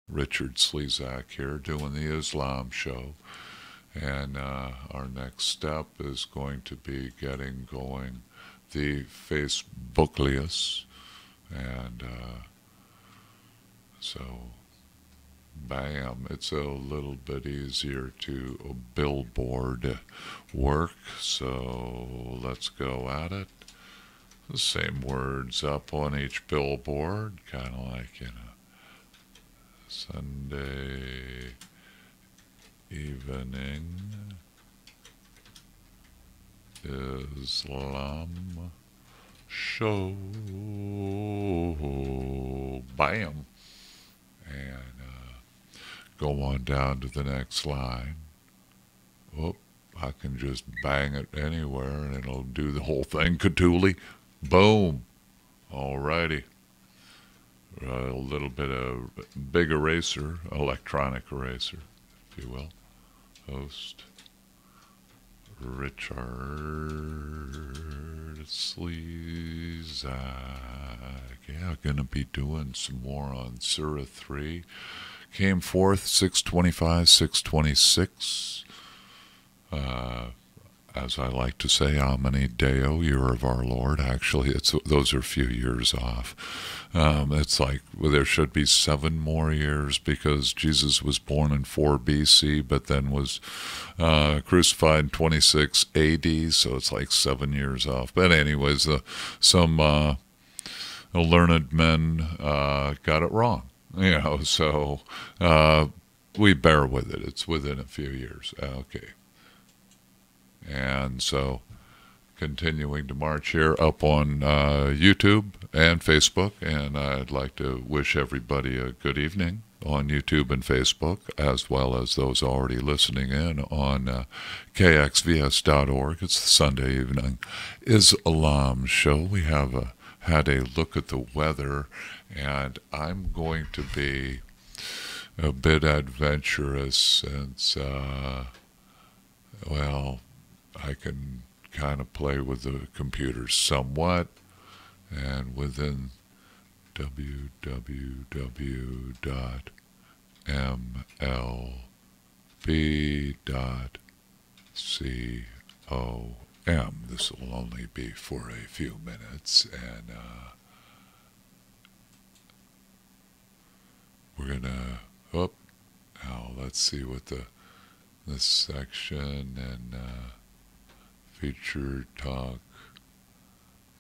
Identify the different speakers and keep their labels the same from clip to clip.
Speaker 1: Richard Slezak here doing the Islam show. And our next step is going to be getting going the Facebooklius. And so, bam, it's a little bit easier to billboard work. So let's go at it. The same words up on each billboard, kind of like, Sunday evening Islam show. Bam. And go on down to the next line. Oh, I can just bang it anywhere and it'll do the whole thing. Cthulhu. Boom. Alrighty. A little bit of big eraser, electronic eraser, if you will. Host Richard Slezak. Yeah, gonna be doing some more on Surah 3. Came forth 625, 626. As I like to say, Amani Deo, year of our Lord. Actually, those are a few years off. It's like, well, there should be 7 more years because Jesus was born in 4 BC, but then was crucified in 26 AD, so it's like 7 years off. But anyways, some learned men got it wrong, so we bear with it. It's within a few years. Okay. And so, continuing to march here up on YouTube and Facebook, and I'd like to wish everybody a good evening on YouTube and Facebook, as well as those already listening in on KXVS.org. It's the Sunday evening Islam show. We have had a look at the weather, and I'm going to be a bit adventurous since, I can kind of play with the computer somewhat, and within www.mlb.com. This will only be for a few minutes, and we're gonna, now let's see what this section and feature talk,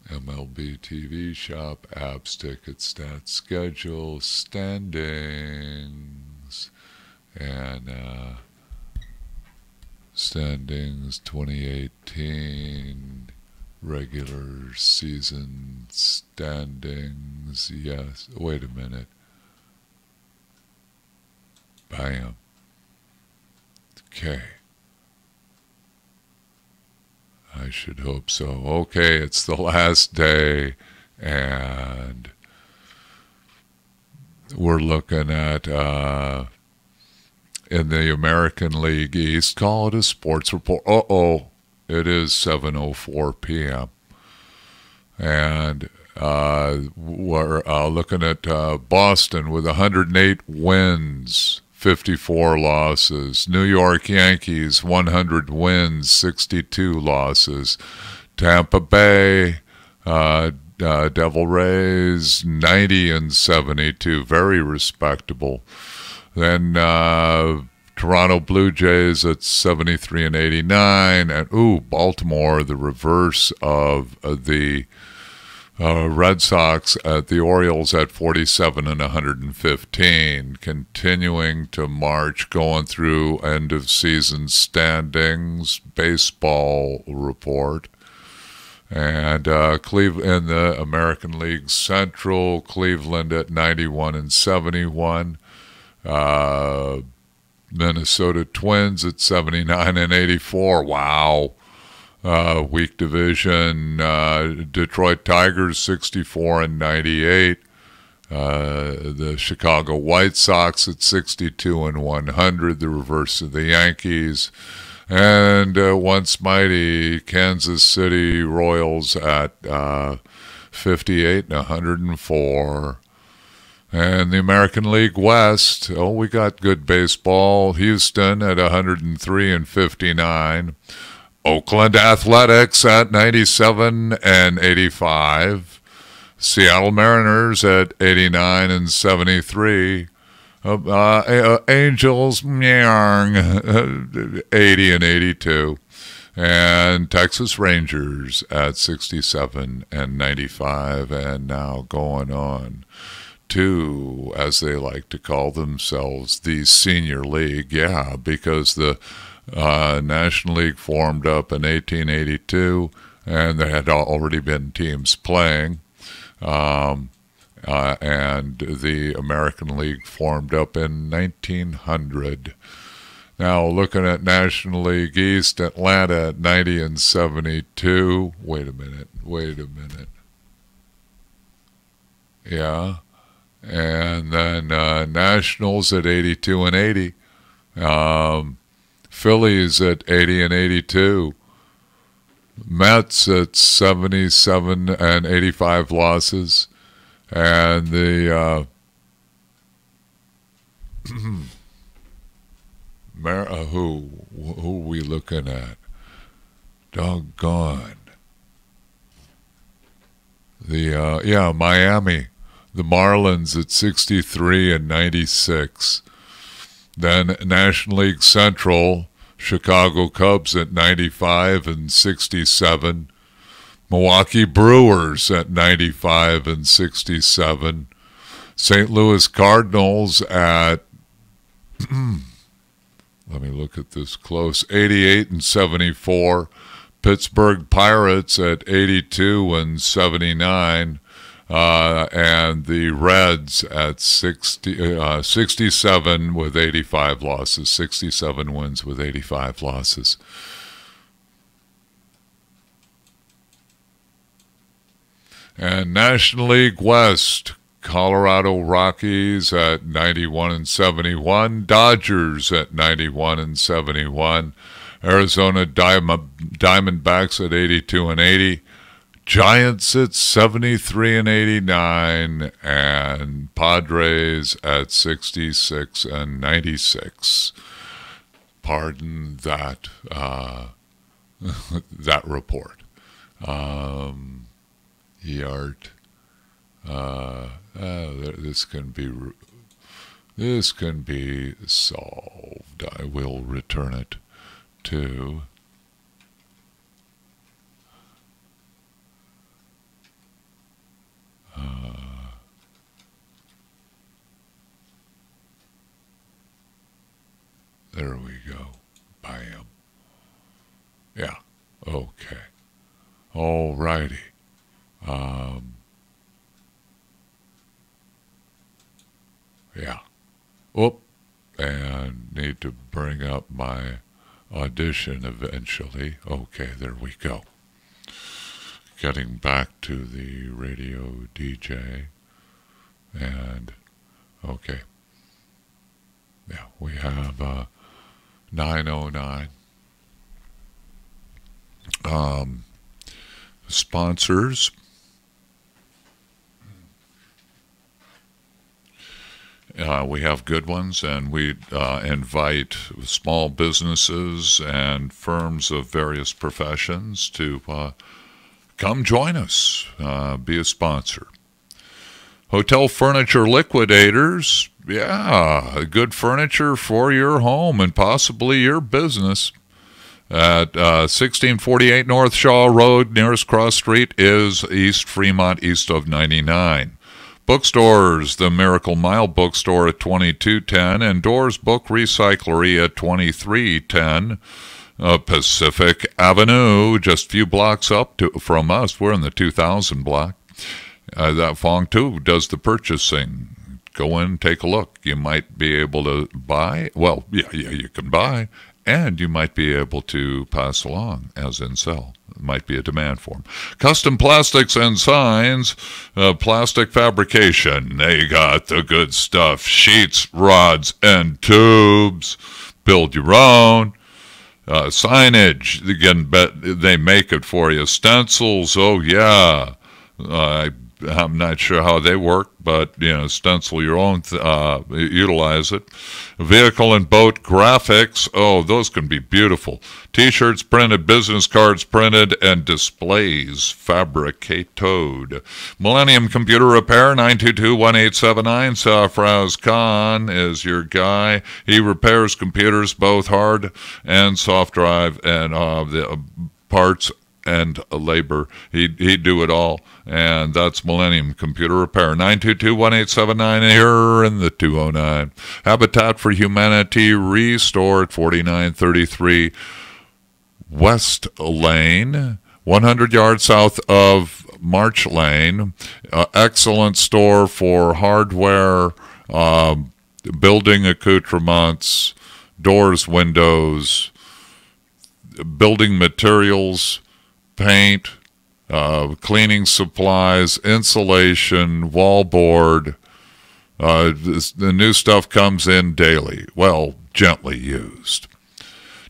Speaker 1: MLB TV shop, apps, tickets, stats, schedule, standings, and standings 2018 regular season standings. Yes, wait a minute. Bam. Okay. I should hope so. Okay, it's the last day, and we're looking at, in the American League East, call it a sports report. It is 7:04 p.m. And we're looking at Boston with 108 wins, 54 losses. New York Yankees, 100 wins, 62 losses. Tampa Bay, Devil Rays, 90 and 72, very respectable. Then Toronto Blue Jays at 73 and 89, and Baltimore, the reverse of the Red Sox at the Orioles at 47 and 115, continuing to march, going through end of season standings, baseball report, and Cleveland in the American League Central, Cleveland at 91 and 71, Minnesota Twins at 79 and 84. Wow. Weak division, Detroit Tigers 64 and 98. The Chicago White Sox at 62 and 100, the reverse of the Yankees. And once mighty Kansas City Royals at 58 and 104. And the American League West, oh, we got good baseball. Houston at 103 and 59. Oakland Athletics at 97 and 85. Seattle Mariners at 89 and 73. Angels, 80 and 82. And Texas Rangers at 67 and 95. And now going on to, as they like to call themselves, the Senior League. Yeah, because the National League formed up in 1882, and there had already been teams playing. And the American League formed up in 1900. Now, looking at National League East, Atlanta at 90 and 72. Wait a minute. Yeah. And then Nationals at 82 and 80. Phillies at 80 and 82. Mets at 77 and 85 losses. And the who are we looking at? Doggone. The Miami. The Marlins at 63 and 96. Then National League Central, Chicago Cubs at 95 and 67. Milwaukee Brewers at 95 and 67. St. Louis Cardinals at, let me look at this close, 88 and 74. Pittsburgh Pirates at 82 and 79. And the Reds at 67 with 85 losses. 67 wins with 85 losses. And National League West, Colorado Rockies at 91 and 71. Dodgers at 91 and 71. Arizona Diamondbacks at 82 and 80. Giants at 73 and 89, and Padres at 66 and 96. Pardon that that report. Yart. This can be solved. I will return it to. There we go. Bam. Yeah. Okay. All righty. Yeah. Oop. And need to bring up my audition eventually. Okay, there we go. Getting back to the radio DJ. And, okay. Yeah, we have 909. Sponsors. We have good ones, and we invite small businesses and firms of various professions to come join us, be a sponsor. Hotel Furniture Liquidators, yeah, good furniture for your home and possibly your business. At 1648 North Shaw Road, nearest cross street is East Fremont, east of 99. Bookstores, the Miracle Mile Bookstore at 2210 and Doors Book Recyclery at 2310. Pacific Avenue, just a few blocks up from us. We're in the 2000 block. That Fong Tu does the purchasing. Go in, take a look. You might be able to buy. Well, yeah, you can buy. And you might be able to pass along, as in sell. It might be a demand for them. Custom Plastics and Signs, plastic fabrication. They got the good stuff. Sheets, rods, and tubes. Build your own. Signage, again, they make it for you. Stencils, oh yeah. I I'm not sure how they work, but stencil your own, utilize it. Vehicle and boat graphics, oh, those can be beautiful. T-shirts printed, business cards printed, and displays fabricated. Millennium Computer Repair, 922-1879. Safraz Khan is your guy. He repairs computers, both hard and soft drive, and the parts and labor. He'd do it all. And that's Millennium Computer Repair. 922-1879 here in the 209. Habitat for Humanity Restore at 4933 West Lane, 100 yards south of March Lane. Excellent store for hardware, building accoutrements, doors, windows, building materials, paint, cleaning supplies, insulation, wallboard. The new stuff comes in daily. Well, gently used.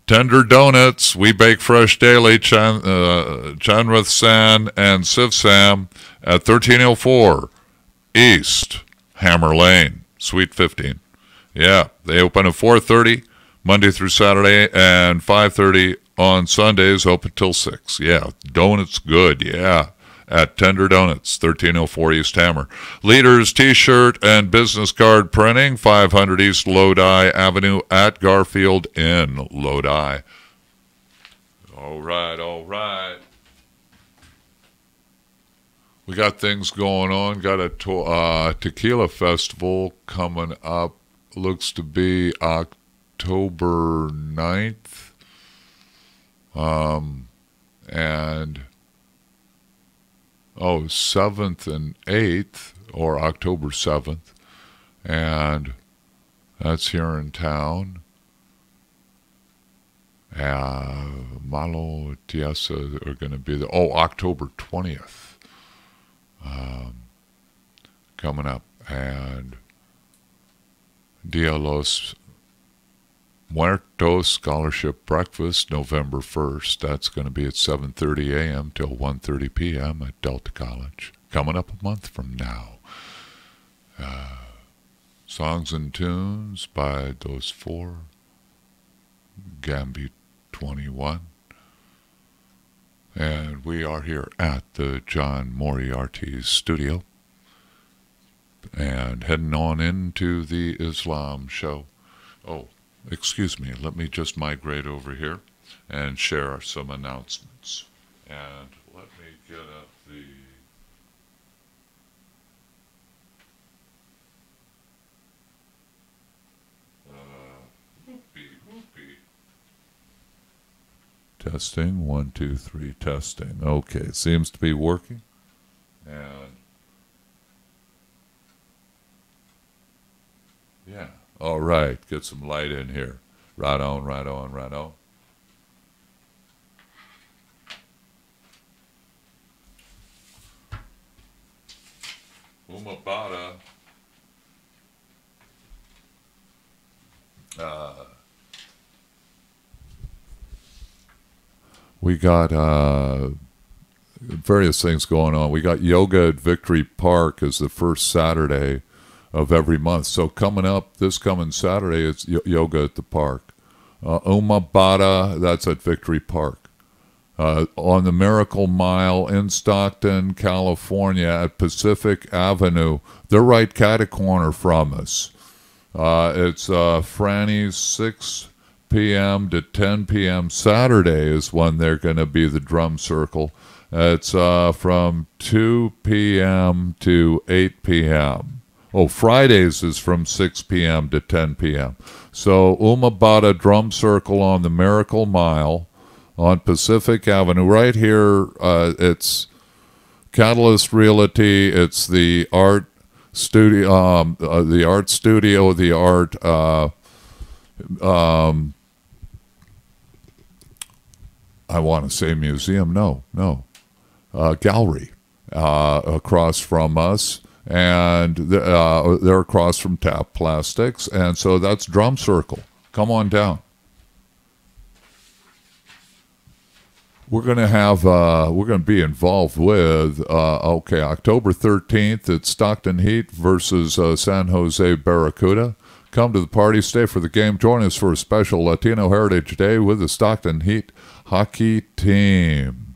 Speaker 1: Tender donuts. We bake fresh daily. Chanrath San and Siv Sam at 1304 East Hammer Lane, Suite 15. Yeah, they open at 4:30 Monday through Saturday and 5:30 on Sundays, open till 6. Yeah, donuts good, yeah. At Tender Donuts, 1304 East Hammer. Leaders T-shirt and business card printing, 500 East Lodi Avenue at Garfield in Lodi. All right. We got things going on. Got a tequila festival coming up. Looks to be October 9th. And 7th and 8th, or October 7th, and that's here in town. Malo Tiesa are going to be there. October 20th, coming up, and Dia Los Muertos Scholarship Breakfast, November 1st. That's going to be at 7:30 a.m. till 1:30 p.m. at Delta College. Coming up a month from now. Songs and tunes by those four. Gambi 21. And we are here at the John Moriarty's studio. And heading on into the Islam show. Excuse me, let me just migrate over here and share some announcements. And let me get up the... whoopee. Testing, 1, 2, 3, testing. Okay, it seems to be working. And... yeah. All right, get some light in here. Right on. Umabata. We got various things going on. We got yoga at Victory Park as the first Saturday of every month. So coming up, this coming Saturday, it's yoga at the park. Umabata, that's at Victory Park. On the Miracle Mile in Stockton, California at Pacific Avenue. They're right cat-a-corner from us. It's Franny's 6 p.m. to 10 p.m. Saturday is when they're going to be the drum circle. It's from 2 p.m. to 8 p.m. Fridays is from 6 p.m. to 10 p.m. So Umabata Drum Circle on the Miracle Mile on Pacific Avenue. Right here, it's Catalyst Realty. It's the art studio, I want to say museum. No. Gallery across from us. And they're across from Tap Plastics, and so that's Drum Circle. Come on down. we're going to have, we're going to be involved with, okay, October 13th, it's Stockton Heat versus San Jose Barracuda. Come to the party, stay for the game. Join us for a special Latino Heritage Day with the Stockton Heat hockey team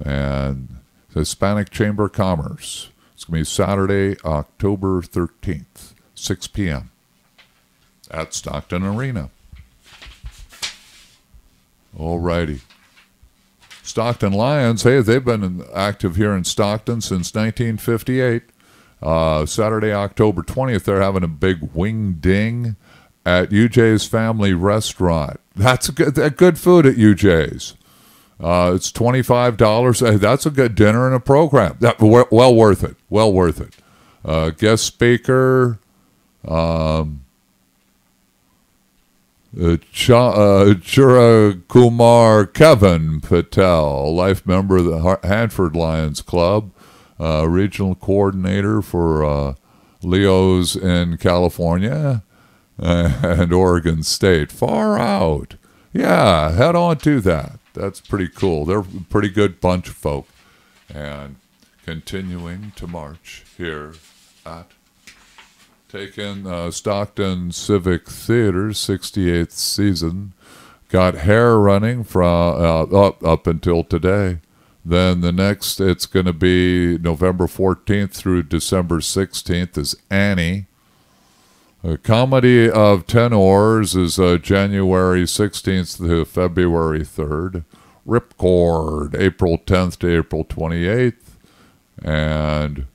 Speaker 1: and the Hispanic Chamber of Commerce. It's going to be Saturday, October 13th, 6 p.m. at Stockton Arena. All righty. Stockton Lions, hey, they've been active here in Stockton since 1958. Saturday, October 20th, they're having a big wing ding at UJ's Family Restaurant. That's good food at UJ's. It's $25. Hey, that's a good dinner and a program. Well worth it. Well worth it. Guest speaker, Chura Kumar Kevin Patel, life member of the Hanford Lions Club, regional coordinator for Leo's in California and Oregon State. Far out. Yeah, head on to that. That's pretty cool. They're a pretty good bunch of folk. And continuing to march here at taking Stockton Civic Theater's 68th season. Got Hair running from up until today. Then the next, it's going to be November 14th through December 16th is Annie. A Comedy of Tenors is January 16th to February 3rd. Ripcord, April 10th to April 28th. And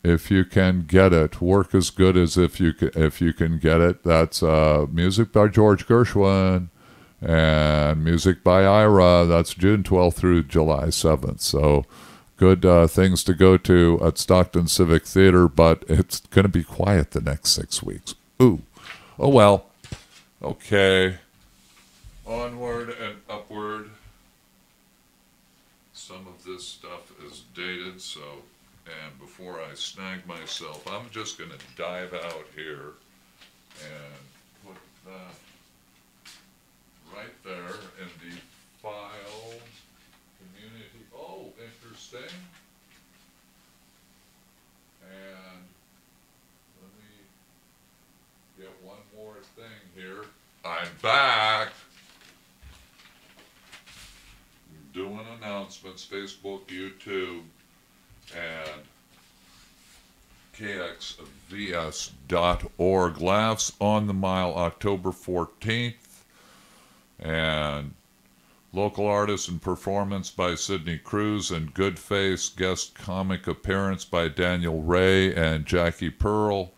Speaker 1: if you can get it, work as good as if you can get it. That's music by George Gershwin and music by Ira. That's June 12th through July 7th. So good things to go to at Stockton Civic Theater, but it's going to be quiet the next 6 weeks. Ooh. Oh, well. Okay. Onward and upward. Some of this stuff is dated, so... And before I snag myself, I'm just going to dive out here and put that right there in the file community. Oh, interesting. And let me get one more thing here. I'm back. Doing announcements, Facebook, YouTube, and KXVS.org. Laughs on the Mile, October 14th. And local artist and performance by Sidney Cruz and Good Face. Guest comic appearance by Daniel Ray and Jackie Pearl.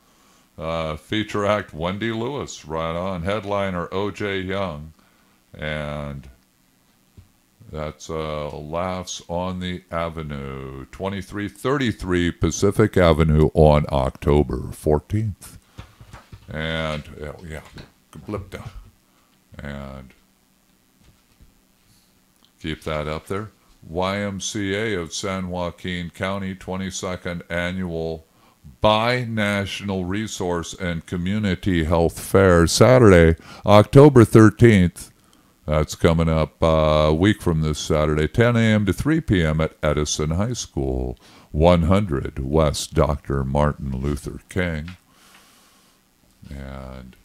Speaker 1: Feature act Wendy Lewis, right on. Headliner O.J. Young. And that's Laughs on the Avenue, 2333 Pacific Avenue on October 14th. And, yeah, Blipta. And keep that up there. YMCA of San Joaquin County, 22nd Annual Bi-National Resource and Community Health Fair, Saturday, October 13th. That's coming up a week from this Saturday, 10 a.m. to 3 p.m. at Edison High School, 100 West Dr. Martin Luther King. And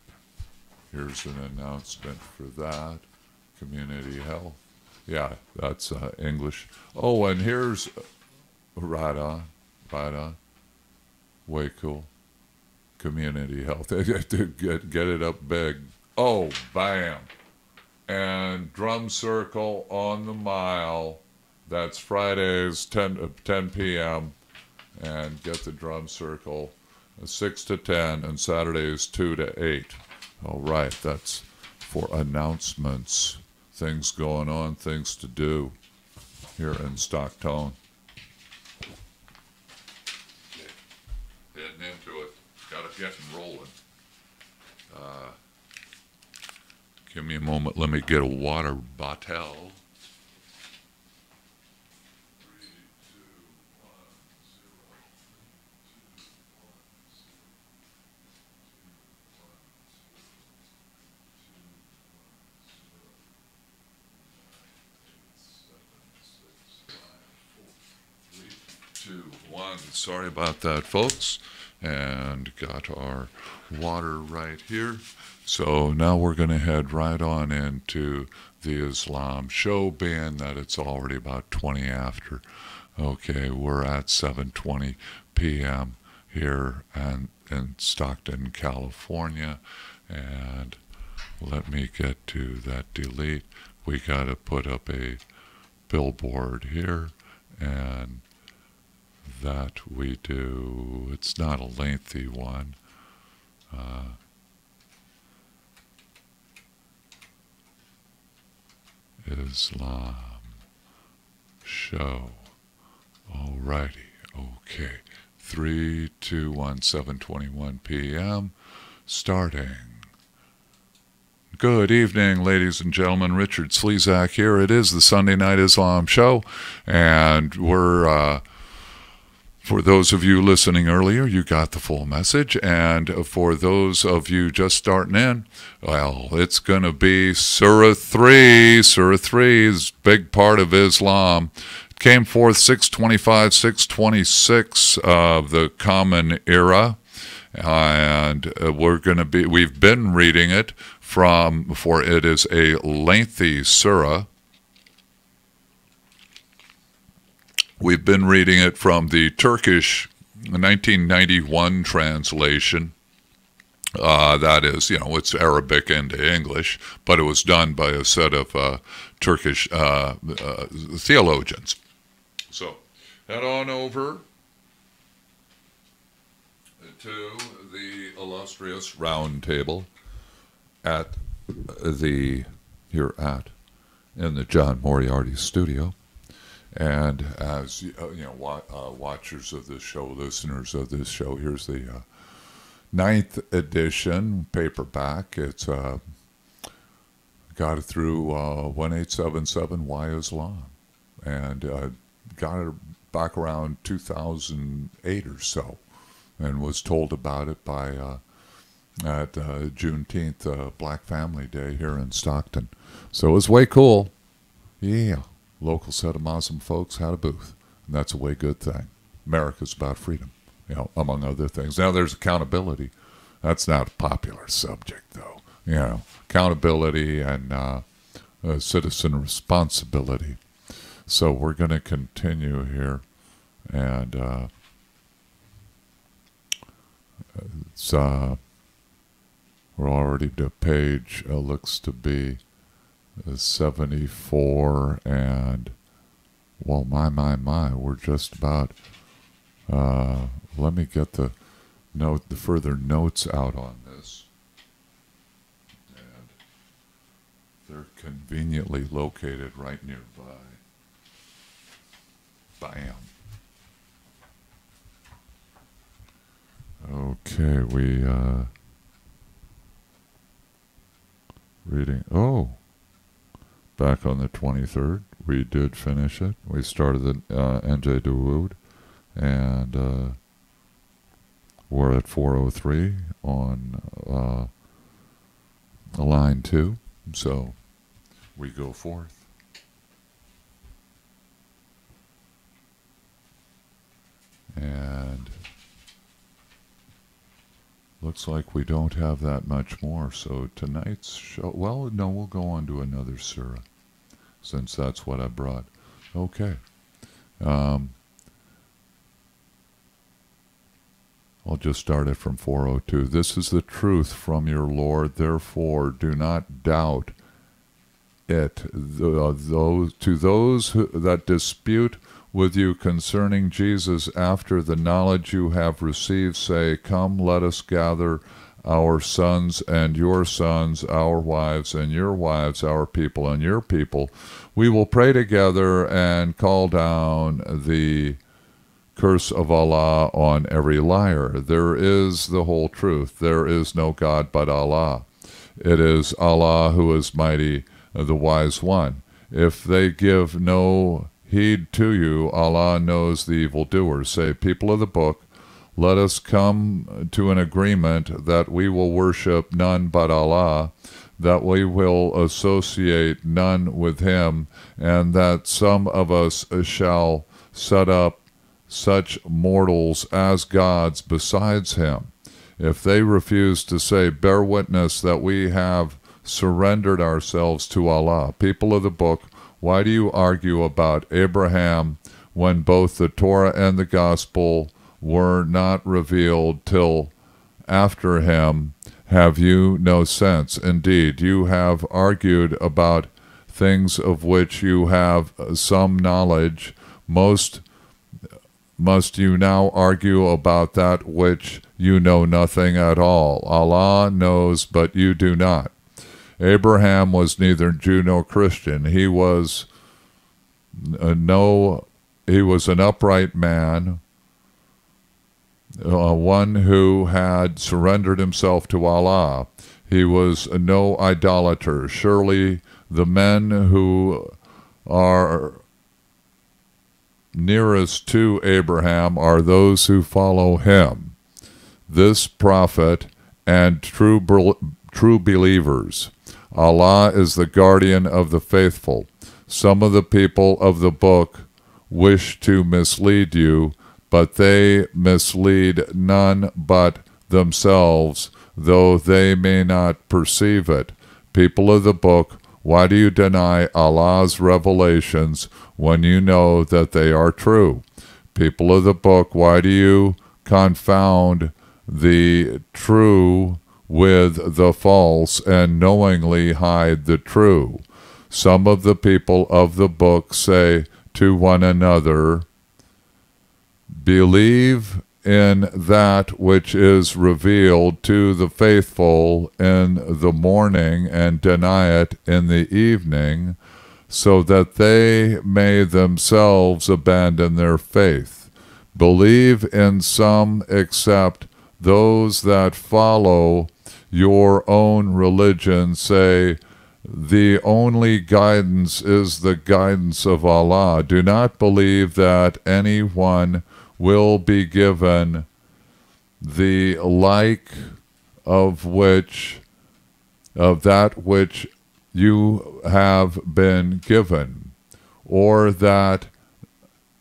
Speaker 1: here's an announcement for that. Community health. Yeah, that's English. Oh, and here's, right on. Way cool. Community health. Get it up big. Oh, bam. And Drum Circle on the Mile. That's Fridays, 10 p.m. And get the Drum Circle 6 to 10, and Saturdays 2 to 8. All right, that's for announcements. Things going on, things to do here in Stockton. Getting into it. Got to get rolling. Give me a moment. Let me get a water bottle. 3, 2, 1, 0, 2, 1, 0, 2, 1, 0. on. Sorry about that, folks. And got our water right here. So now we're going to head right on into the Islam show, being that it's already about 20 after. Okay, we're at 7:20 p.m. here in Stockton, California. And let me get to that delete. We got to put up a billboard here, and that we do. It's not a lengthy one. Islam show. Alrighty. Okay. 3, 2, 1, 7:21 p.m. Starting. Good evening, ladies and gentlemen. Richard Slezak here. It is the Sunday Night Islam Show, and we're, for those of you listening earlier, you got the full message, and for those of you just starting in, well, it's going to be Surah 3. Surah 3 is a big part of Islam. It came forth 625, 626 of the Common Era, and we've been reading it for it is a lengthy surah. We've been reading it from the Turkish 1991 translation. That is, it's Arabic into English, but it was done by a set of Turkish theologians. So, head on over to the illustrious round table in the John Moriarty studio. And as watchers of this show, listeners of this show, here's the 9th edition paperback. It's got it through 1877 Why Islam, and got it back around 2008 or so, and was told about it by at Juneteenth Black Family Day here in Stockton. So it was way cool. Yeah. Local set of Muslim folks had a booth, and that's a way good thing. America's about freedom, among other things. Now there's accountability. That's not a popular subject, though. Accountability and citizen responsibility. So we're going to continue here, and we're already to page looks to be 74, and well, my, we're just about. Let me get the further notes out on this, and they're conveniently located right nearby. Bam. Okay, we reading. Oh. Back on the 23rd, we did finish it. We started the NJ Dawood, and we're at 403 on line 2. So we go forth. And looks like we don't have that much more. So tonight's show, well, no, we'll go on to another surah, since that's what I brought. Okay. I'll just start it from 402. This is the truth from your Lord, therefore do not doubt it. To those that dispute with you concerning Jesus after the knowledge you have received, say, come, let us gather our sons and your sons, our wives and your wives, our people and your people. We will pray together and call down the curse of Allah on every liar. There is the whole truth. There is no God but Allah. It is Allah who is mighty, the wise one. If they give no heed to you, Allah knows the evildoers. Say, people of the book, let us come to an agreement that we will worship none but Allah, that we will associate none with him, and that some of us shall set up such mortals as gods besides him. If they refuse to say, bear witness that we have surrendered ourselves to Allah. People of the book, why do you argue about Abraham when both the Torah and the Gospel were not revealed till after him? Have you no sense? Indeed, you have argued about things of which you have some knowledge. Must you now argue about that which you know nothing at all? Allah knows, but you do not. Abraham was neither Jew nor Christian. He was an upright man, one who had surrendered himself to Allah. He was no idolater. Surely the men who are nearest to Abraham are those who follow him, this prophet, and true believers. Allah is the guardian of the faithful. Some of the people of the book wish to mislead you, but they mislead none but themselves, though they may not perceive it. People of the book, why do you deny Allah's revelations when you know that they are true? People of the book, why do you confound the true with the false and knowingly hide the true? Some of the people of the book say to one another, believe in that which is revealed to the faithful in the morning and deny it in the evening, so that they may themselves abandon their faith. Believe in some except those that follow your own religion say, the only guidance is the guidance of Allah. Do not believe that anyone will be given the like of that which you have been given, or that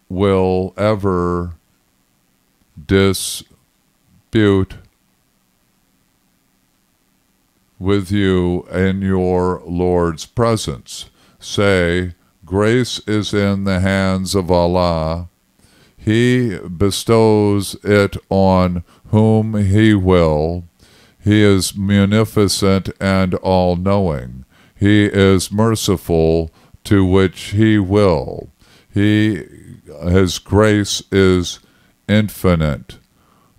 Speaker 1: will ever dispute with you in your Lord's presence. Say, grace is in the hands of Allah. He bestows it on whom he will. He is munificent and all-knowing. He is merciful to which he will. His grace is infinite.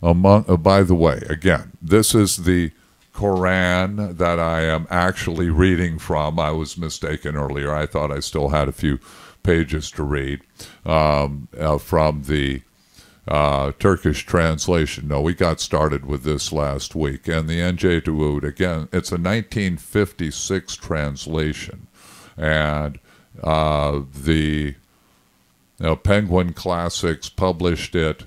Speaker 1: By the way, again, this is the Quran that I am actually reading from. I was mistaken earlier. I thought I still had a few pages to read from the Turkish translation. No, we got started with this last week. And the NJ Dawood, again, it's a 1956 translation. And the Penguin Classics published it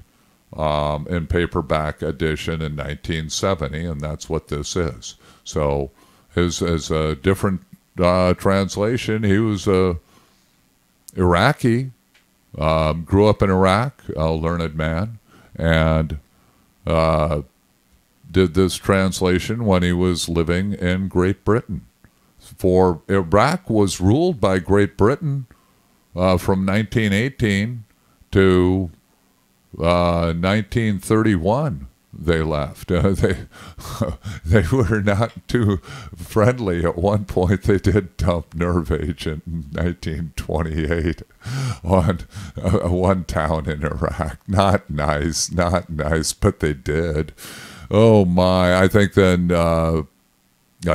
Speaker 1: in paperback edition in 1970, and that's what this is. So his is a different translation. He was Iraqi, grew up in Iraq, a learned man, and did this translation when he was living in Great Britain. For Iraq was ruled by Great Britain from 1918 to 1931. They left. They were not too friendly. At one point, they did dump nerve agent in 1928 on one town in Iraq. Not nice, but they did. Oh my! I think then. I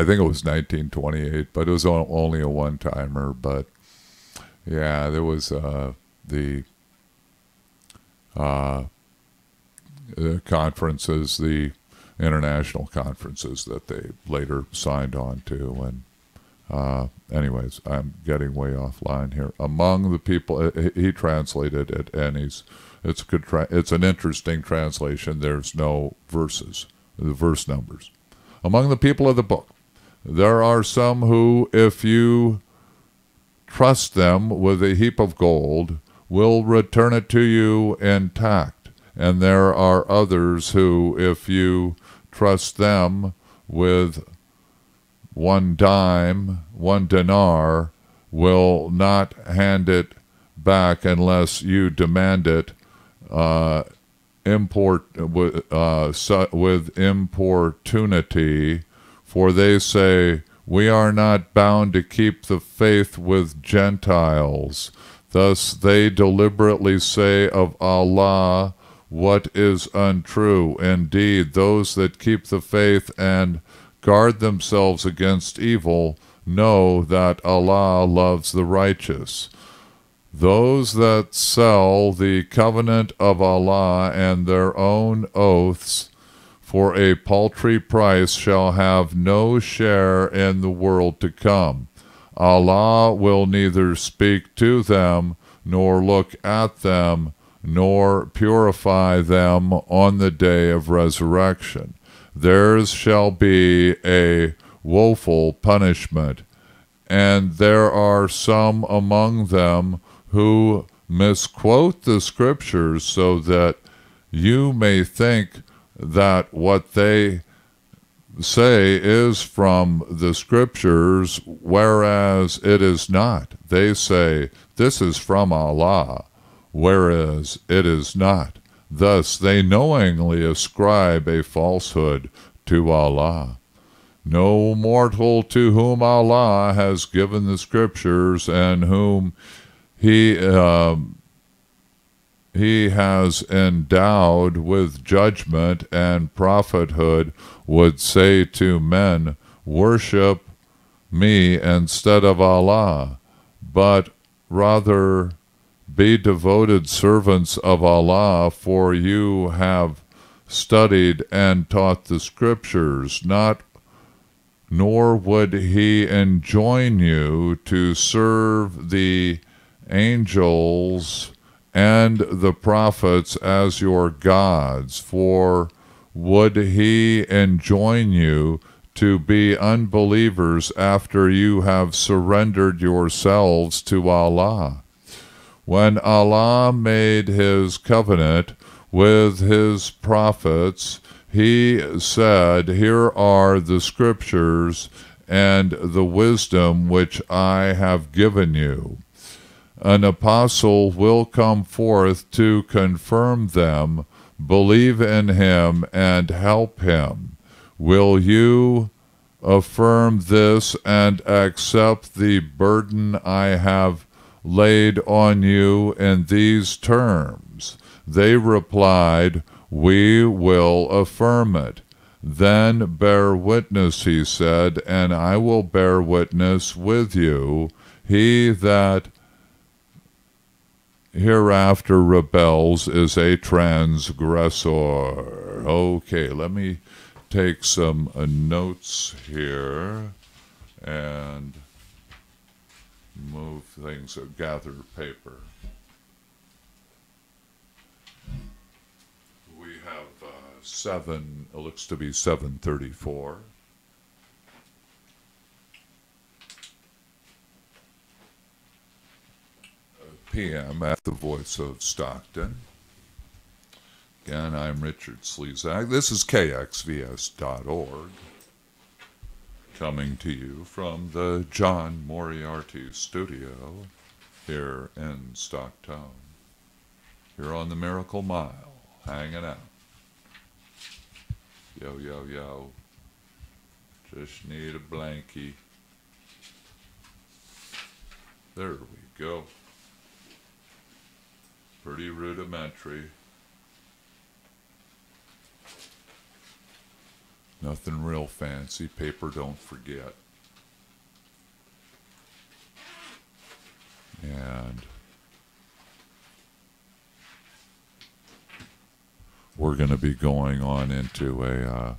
Speaker 1: think it was 1928, but it was only a one-timer. But yeah, there was the conferences, the international conferences that they later signed on to. And anyways, I'm getting way offline here. Among the people, he translated it, and it's an interesting translation. There's no verses, the verse numbers. Among the people of the book, there are some who, if you trust them with a heap of gold, will return it to you intact. And there are others who, if you trust them with 1 dime, 1 dinar, will not hand it back unless you demand it with importunity, for they say, we are not bound to keep the faith with Gentiles. Thus they deliberately say of Allah what is untrue. Indeed, those that keep the faith and guard themselves against evil know that Allah loves the righteous. Those that sell the covenant of Allah and their own oaths for a paltry price shall have no share in the world to come. Allah will neither speak to them, nor look at them, nor purify them on the day of resurrection. Theirs shall be a woeful punishment. And there are some among them who misquote the scriptures so that you may think that what they say is from the scriptures, whereas it is not. They say, this is from Allah, whereas it is not. Thus they knowingly ascribe a falsehood to Allah. No mortal to whom Allah has given the scriptures and whom He has endowed with judgment and prophethood would say to men, worship me instead of Allah, but rather be devoted servants of Allah, for you have studied and taught the scriptures, nor would he enjoin you to serve the angels and the prophets as your gods, for would he enjoin you to be unbelievers after you have surrendered yourselves to Allah? When Allah made his covenant with his prophets, he said, here are the scriptures and the wisdom which I have given you. An apostle will come forth to confirm them. Believe in him and help him. Will you affirm this and accept the burden I have laid on you in these terms? They replied, we will affirm it. Then bear witness, he said, and I will bear witness with you. He that hereafter rebels is a transgressor. Okay, let me take some notes here and move things, gather paper. We have it looks to be 7:34. p.m. at the Voice of Stockton. Again, I'm Richard Slezak. This is KXVS.org, coming to you from the John Moriarty studio here in Stockton. Here on the Miracle Mile, hanging out. Yo, yo, yo. Just need a blankie. There we go. Pretty rudimentary. Nothing real fancy. Paper don't forget. And we're going to be going on into a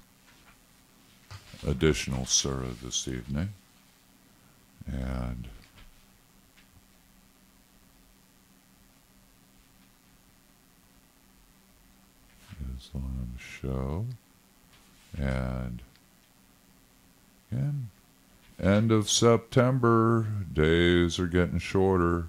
Speaker 1: additional surah this evening. And Islam show. And again, end of September, days are getting shorter.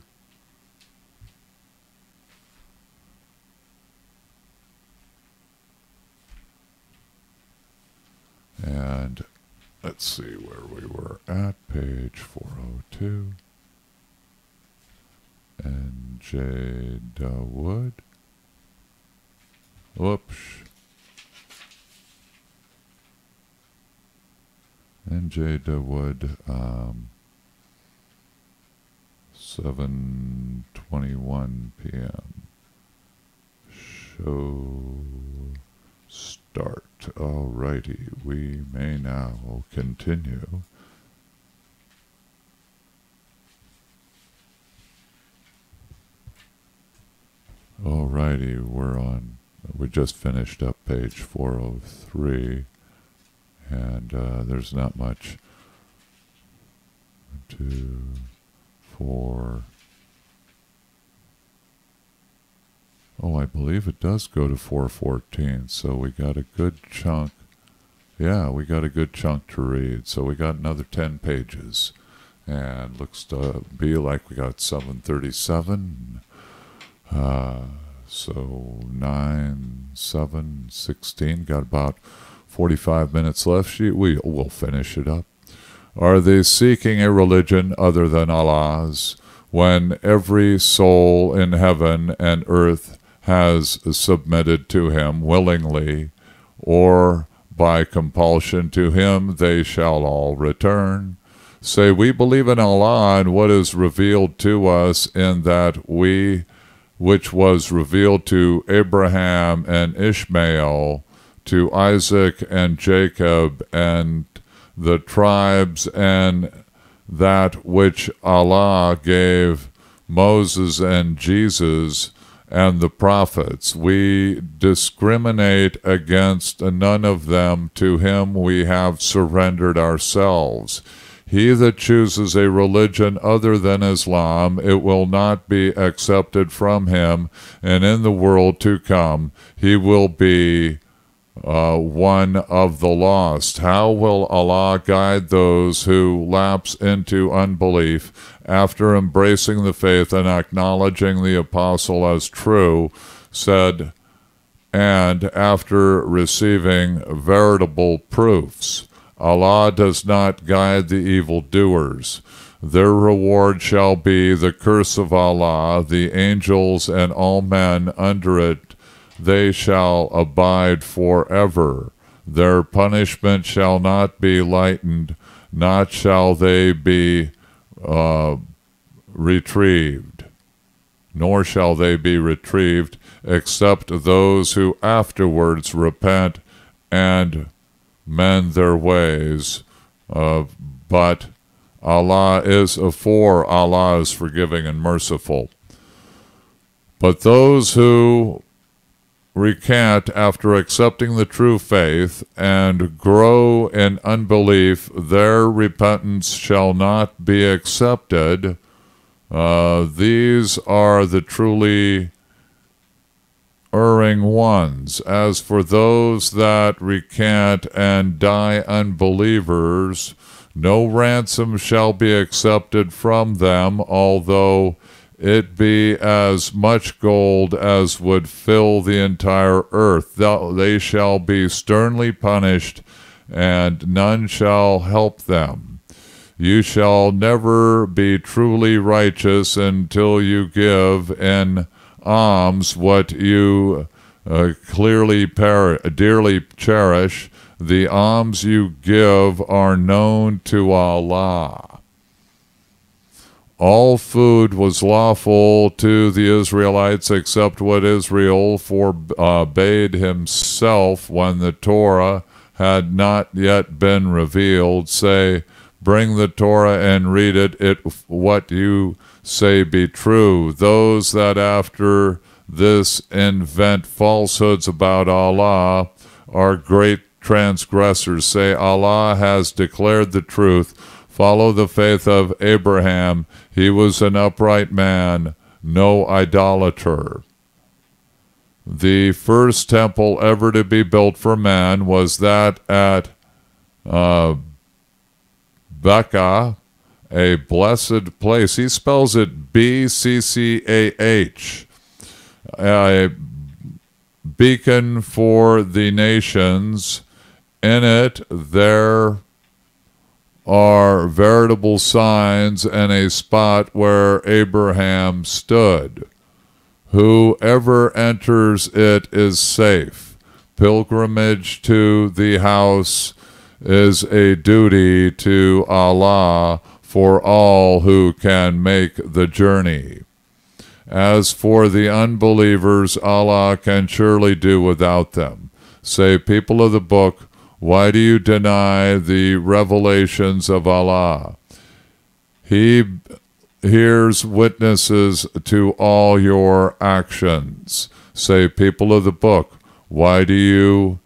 Speaker 1: let's see where we were at. Page 402. N.J. Dawood. Whoops. N.J. Dawood, 7:21 p.m. Show start. Alrighty, we may now continue. Alrighty, we just finished up page 403, and there's not much. 2, 4. Oh, I believe it does go to 414, so we got a good chunk. Yeah, we got a good chunk to read, so we got another 10 pages, and looks to be like we got 737. So 9, 7, 16, got about 45 minutes left. We'll finish it up. Are they seeking a religion other than Allah's, when every soul in heaven and earth has submitted to him willingly, or by compulsion to him they shall all return? Say, we believe in Allah and what is revealed to us, in that which was revealed to Abraham and Ishmael, to Isaac and Jacob and the tribes, and that which Allah gave Moses and Jesus and the prophets. We discriminate against none of them. To him we have surrendered ourselves. He that chooses a religion other than Islam, it will not be accepted from him, and in the world to come he will be one of the lost. How will Allah guide those who lapse into unbelief after embracing the faith and acknowledging the apostle as true, said, and after receiving veritable proofs? Allah does not guide the evildoers. Their reward shall be the curse of Allah, the angels and all men under it. They shall abide forever. Their punishment shall not be lightened, not shall they be retrieved, nor shall they be retrieved, except those who afterwards repent and mend their ways. But Allah is forgiving and merciful. But those who recant after accepting the true faith and grow in unbelief, their repentance shall not be accepted. These are the truly erring ones. As for those that recant and die unbelievers, no ransom shall be accepted from them, although it be as much gold as would fill the entire earth. They shall be sternly punished, and none shall help them. You shall never be truly righteous until you give in alms what you dearly cherish. The alms you give are known to Allah. All food was lawful to the Israelites except what Israel forbade himself when the Torah had not yet been revealed. Say, bring the Torah and read it. What you say be true. Those that after this invent falsehoods about Allah are great transgressors. Say, Allah has declared the truth. Follow the faith of Abraham. He was an upright man, no idolater. The first temple ever to be built for man was that at Becca, a blessed place. He spells it Bccah, a beacon for the nations. In it there are veritable signs and a spot where Abraham stood. Whoever enters it is safe. Pilgrimage to the house is a duty to Allah for all who can make the journey. As for the unbelievers, Allah can surely do without them. Say, people of the book, why do you deny the revelations of Allah? He hears witnesses to all your actions. Say, people of the book, why do you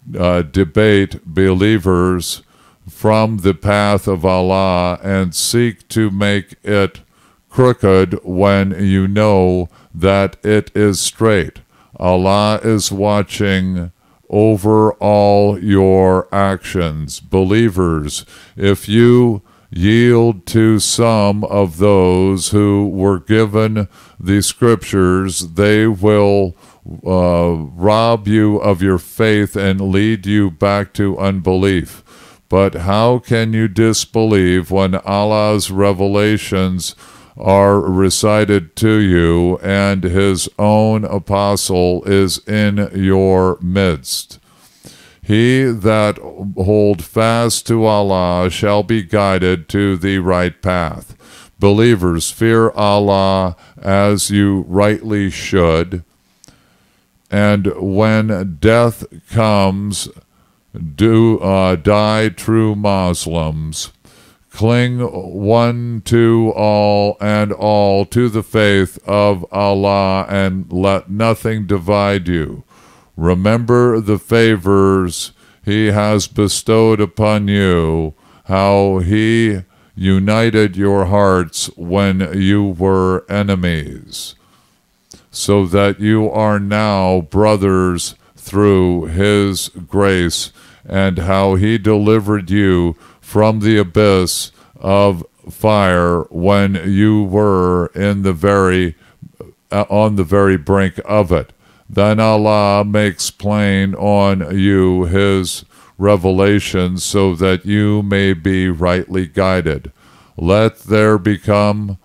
Speaker 1: debate believers from the path of Allah and seek to make it crooked when you know that it is straight? Allah is watching over all your actions. Believers, if you yield to some of those who were given the scriptures, they will rob you of your faith and lead you back to unbelief. But how can you disbelieve when Allah's revelations are recited to you and his own apostle is in your midst? He that hold fast to Allah shall be guided to the right path. Believers, fear Allah as you rightly should, and when death comes, die true Muslims. Cling one to all and all to the faith of Allah, and let nothing divide you. Remember the favors he has bestowed upon you, how he united your hearts when you were enemies, so that you are now brothers through his grace, and how he delivered you from the abyss of fire when you were in the very on the very brink of it. Then Allah makes plain on you his revelations so that you may be rightly guided. Let there become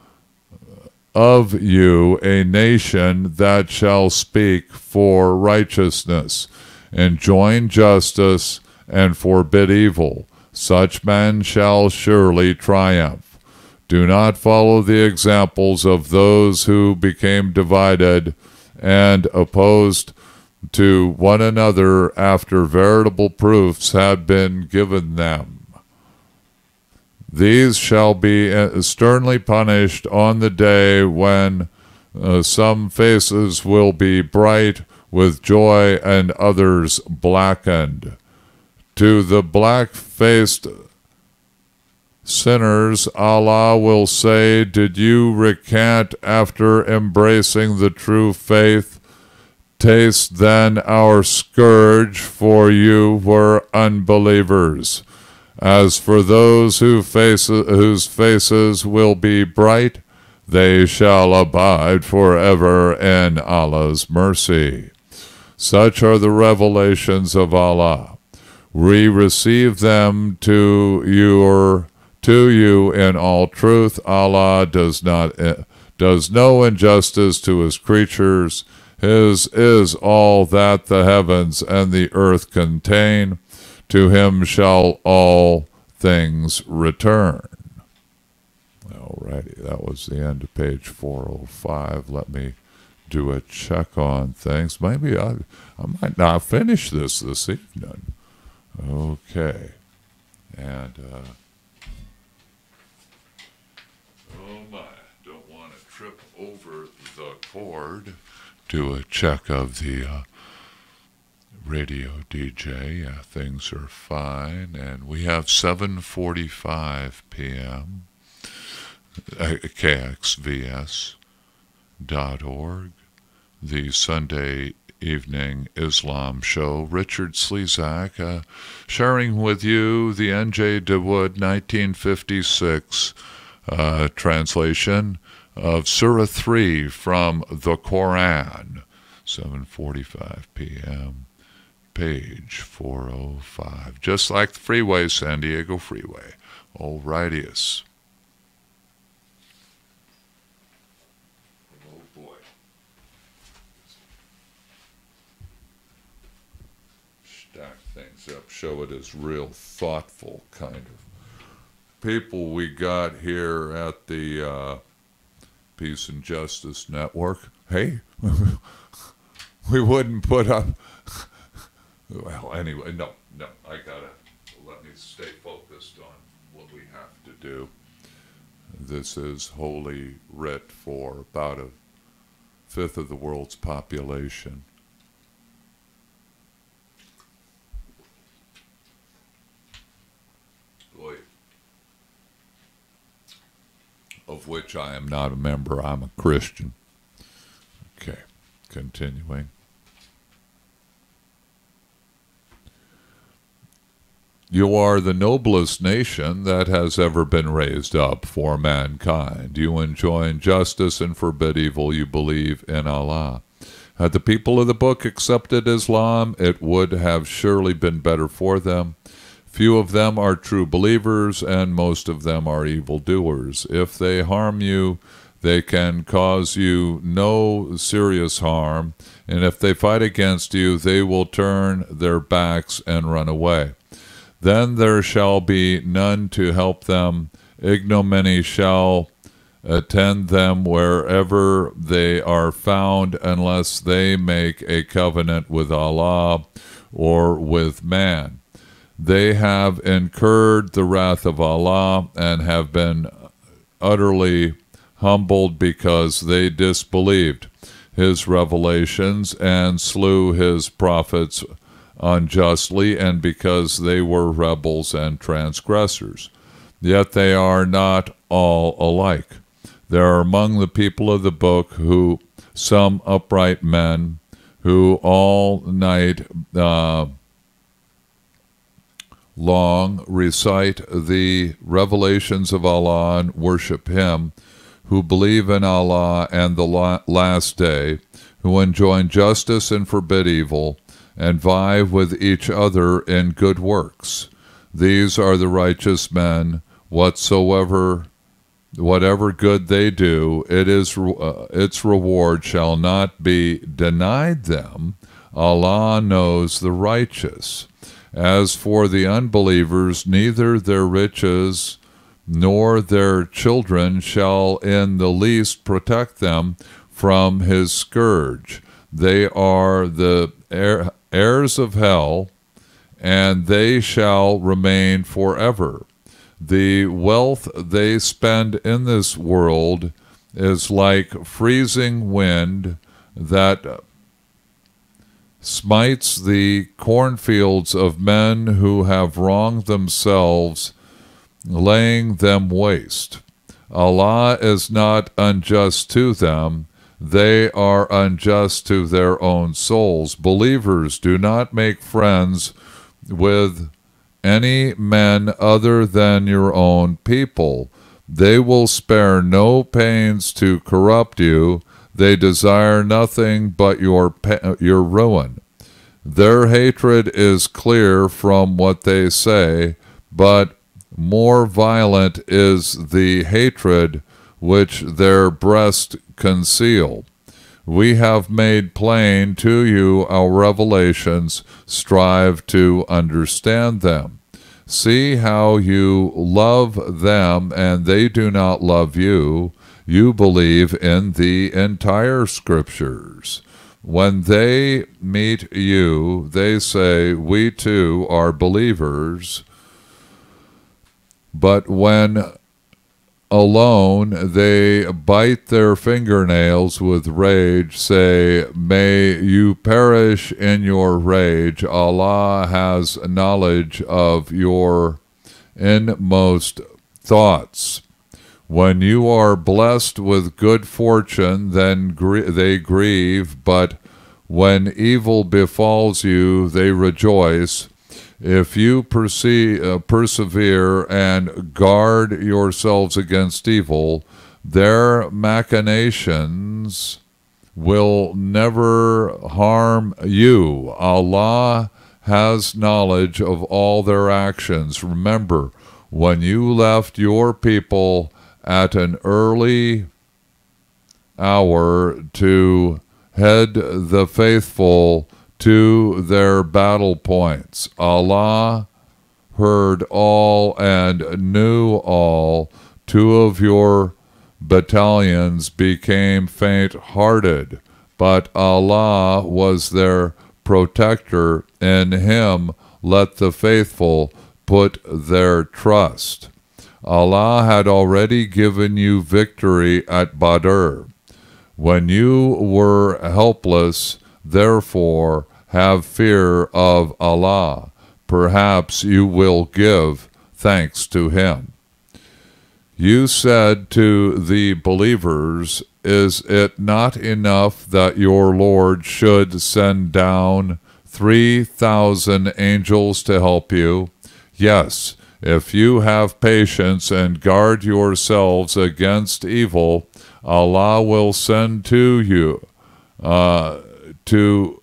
Speaker 1: of you a nation that shall speak for righteousness, enjoin justice, and forbid evil. Such men shall surely triumph. Do not follow the examples of those who became divided and opposed to one another after veritable proofs had been given them. These shall be sternly punished on the day when some faces will be bright with joy and others blackened. To the black-faced sinners, Allah will say, did you recant after embracing the true faith? Taste then our scourge, for you were unbelievers. As for those whose faces will be bright, they shall abide forever in Allah's mercy. Such are the revelations of Allah. We receive them to you in all truth. Allah does no injustice to his creatures. His is all that the heavens and the earth contain. To him shall all things return. Alrighty, that was the end of page 405. Let me do a check on things. Maybe I might not finish this evening. Okay. And, oh my, don't want to trip over the cord. Do a check of the radio DJ. Yeah, things are fine. And we have 7:45 p.m. KXVS.org. The Sunday evening Islam show. Richard Slezak sharing with you the N.J. DeWood 1956 translation of Surah 3 from the Quran. 7:45 p.m. Page 405. Just like the freeway, San Diego Freeway. Alrightius. Oh boy. Stack things up, show it as real thoughtful kind of people we got here at the Peace and Justice Network. Hey, we wouldn't put up. Well, anyway, no, I gotta let me stay focused on what we have to do. This is Holy Writ for about a fifth of the world's population. Boy. Of which I am not a member. I'm a Christian. Okay, continuing. You are the noblest nation that has ever been raised up for mankind. You enjoin justice and forbid evil. You believe in Allah. Had the people of the book accepted Islam, it would have surely been better for them. Few of them are true believers, and most of them are evildoers. If they harm you, they can cause you no serious harm, and if they fight against you, they will turn their backs and run away. Then there shall be none to help them. Ignominy shall attend them wherever they are found, unless they make a covenant with Allah or with man. They have incurred the wrath of Allah and have been utterly humbled because they disbelieved his revelations and slew his prophets unjustly, and because they were rebels and transgressors. Yet they are not all alike. There are among the people of the book some upright men who all night long recite the revelations of Allah and worship Him, who believe in Allah and the last day, who enjoin justice and forbid evil, and vie with each other in good works. These are the righteous men. Whatever good they do, its reward shall not be denied them. Allah knows the righteous. As for the unbelievers, neither their riches nor their children shall in the least protect them from his scourge. They are the heirs of hell, and they shall remain forever. The wealth they spend in this world is like freezing wind that smites the cornfields of men who have wronged themselves, laying them waste. Allah is not unjust to them. They are unjust to their own souls. Believers, do not make friends with any men other than your own people. They will spare no pains to corrupt you. They desire nothing but your ruin. Their hatred is clear from what they say, but more violent is the hatred which their breast conceal. We have made plain to you our revelations. Strive to understand them. See how you love them, and they do not love you. You believe in the entire scriptures. When they meet you, they say, we too are believers. But when alone, they bite their fingernails with rage, say, may you perish in your rage. Allah has knowledge of your inmost thoughts. When you are blessed with good fortune, then they grieve, but when evil befalls you, they rejoice. If you persevere and guard yourselves against evil, their machinations will never harm you. Allah has knowledge of all their actions. Remember,
Speaker 2: when you left your people at an early hour to head the faithful to their battle points. Allah heard all and knew all. 2 of your battalions became faint-hearted, but Allah was their protector. In Him let the faithful put their trust. Allah had already given you victory at Badr. When you were helpless, therefore, have fear of Allah. Perhaps you will give thanks to Him. You said to the believers, is it not enough that your Lord should send down 3,000 angels to help you? Yes, if you have patience and guard yourselves against evil, Allah will send to you, to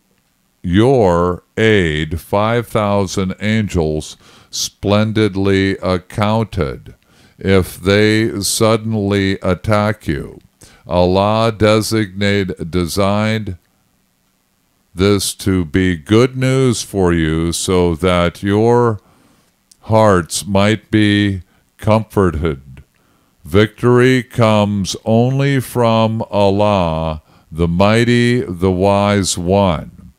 Speaker 2: your aid, 5,000 angels splendidly accounted, if they suddenly attack you. Allah designed this to be good news for you, so that your hearts might be comforted. Victory comes only from Allah, the Mighty, the Wise One.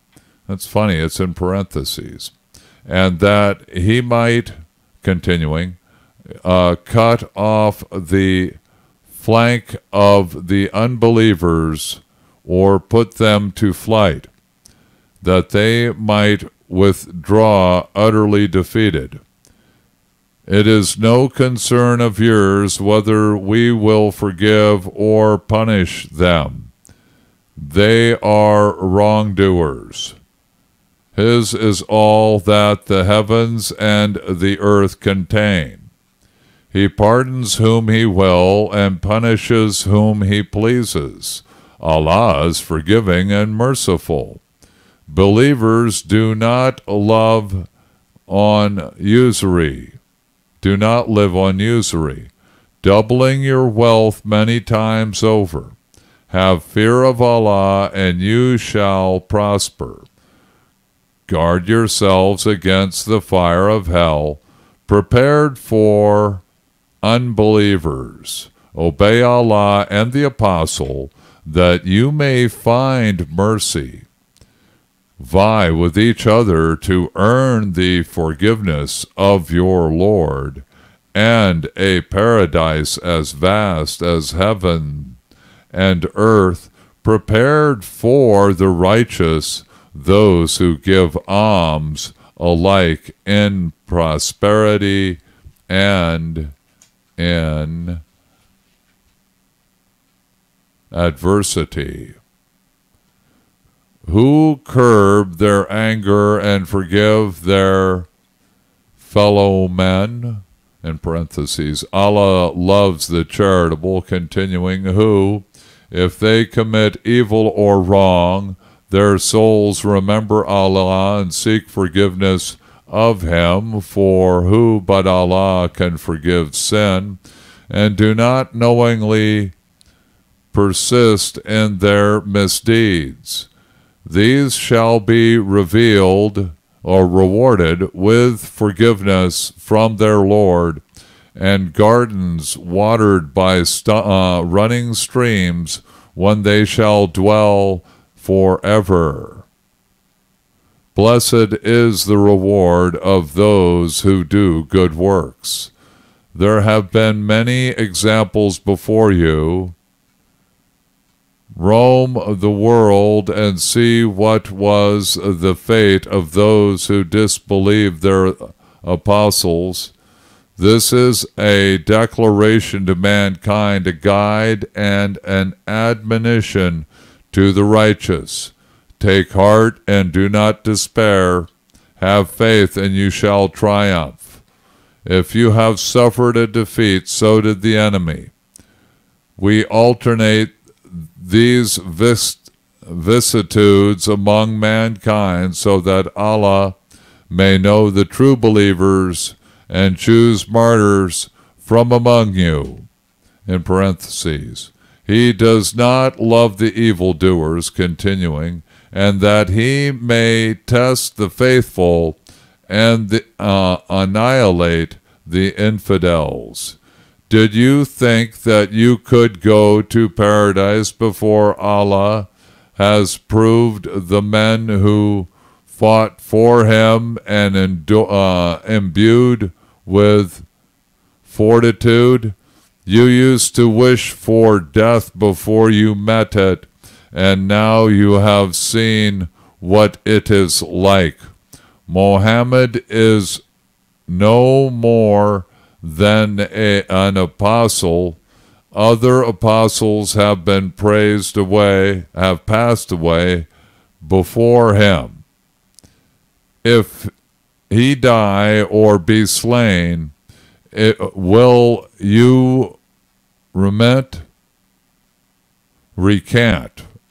Speaker 2: That's funny, it's in parentheses. And that He might, continuing, cut off the flank of the unbelievers or put them to flight, that they might withdraw utterly defeated. It is no concern of yours whether we will forgive or punish them. They are wrongdoers. His is all that the heavens and the earth contain. He pardons whom He will and punishes whom He pleases. Allah is forgiving and merciful. Believers, do not live on usury. Do not live on usury, doubling your wealth many times over. Have fear of Allah, and you shall prosper. Guard yourselves against the fire of hell, prepared for unbelievers. Obey Allah and the Apostle, that you may find mercy. Vie with each other to earn the forgiveness of your Lord, and a paradise as vast as heaven and earth, prepared for the righteous, those who give alms alike in prosperity and in adversity. Who curb their anger and forgive their fellow men, in parentheses, Allah loves the charitable, continuing, who, if they commit evil or wrong, their souls remember Allah and seek forgiveness of Him, for who but Allah can forgive sin, and do not knowingly persist in their misdeeds. These shall be revealed or rewarded with forgiveness from their Lord, and gardens watered by running streams, when they shall dwell forever. Blessed is the reward of those who do good works. There have been many examples before you. Roam the world and see what was the fate of those who disbelieved their apostles. This is a declaration to mankind, a guide and an admonition to the righteous. Take heart and do not despair. Have faith and you shall triumph. If you have suffered a defeat, so did the enemy. We alternate these vicissitudes among mankind, so that Allah may know the true believers and choose martyrs from among you. In parentheses, he does not love the evildoers, continuing, and that he may test the faithful and annihilate the infidels. Did you think that you could go to paradise before Allah has proved the men who fought for him and imbued with fortitude? You used to wish for death before you met it, and now you have seen what it is like. Mohammed is no more than an apostle. Other apostles have been passed away before him. If he die or be slain, will you recant,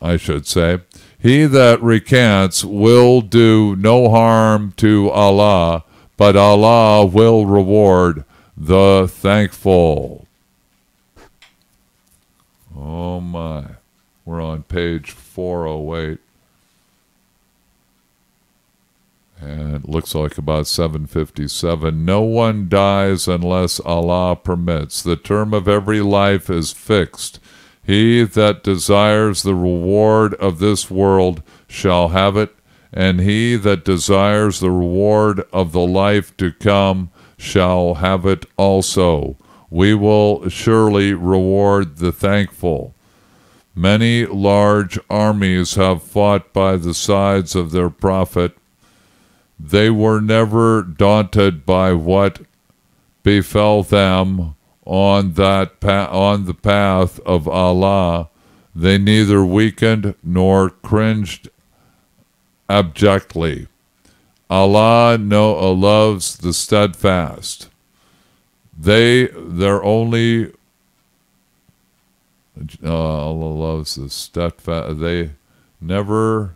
Speaker 2: I should say. He that recants will do no harm to Allah, but Allah will reward the thankful. Oh my. We're on page 408. And it looks like about 757. No one dies unless Allah permits. The term of every life is fixed. He that desires the reward of this world shall have it, and he that desires the reward of the life to come shall have it also. We will surely reward the thankful. Many large armies have fought by the sides of their prophet. They were never daunted by what befell them on the path of Allah. They neither weakened nor cringed abjectly. Allah loves the steadfast. Allah loves the steadfast. They never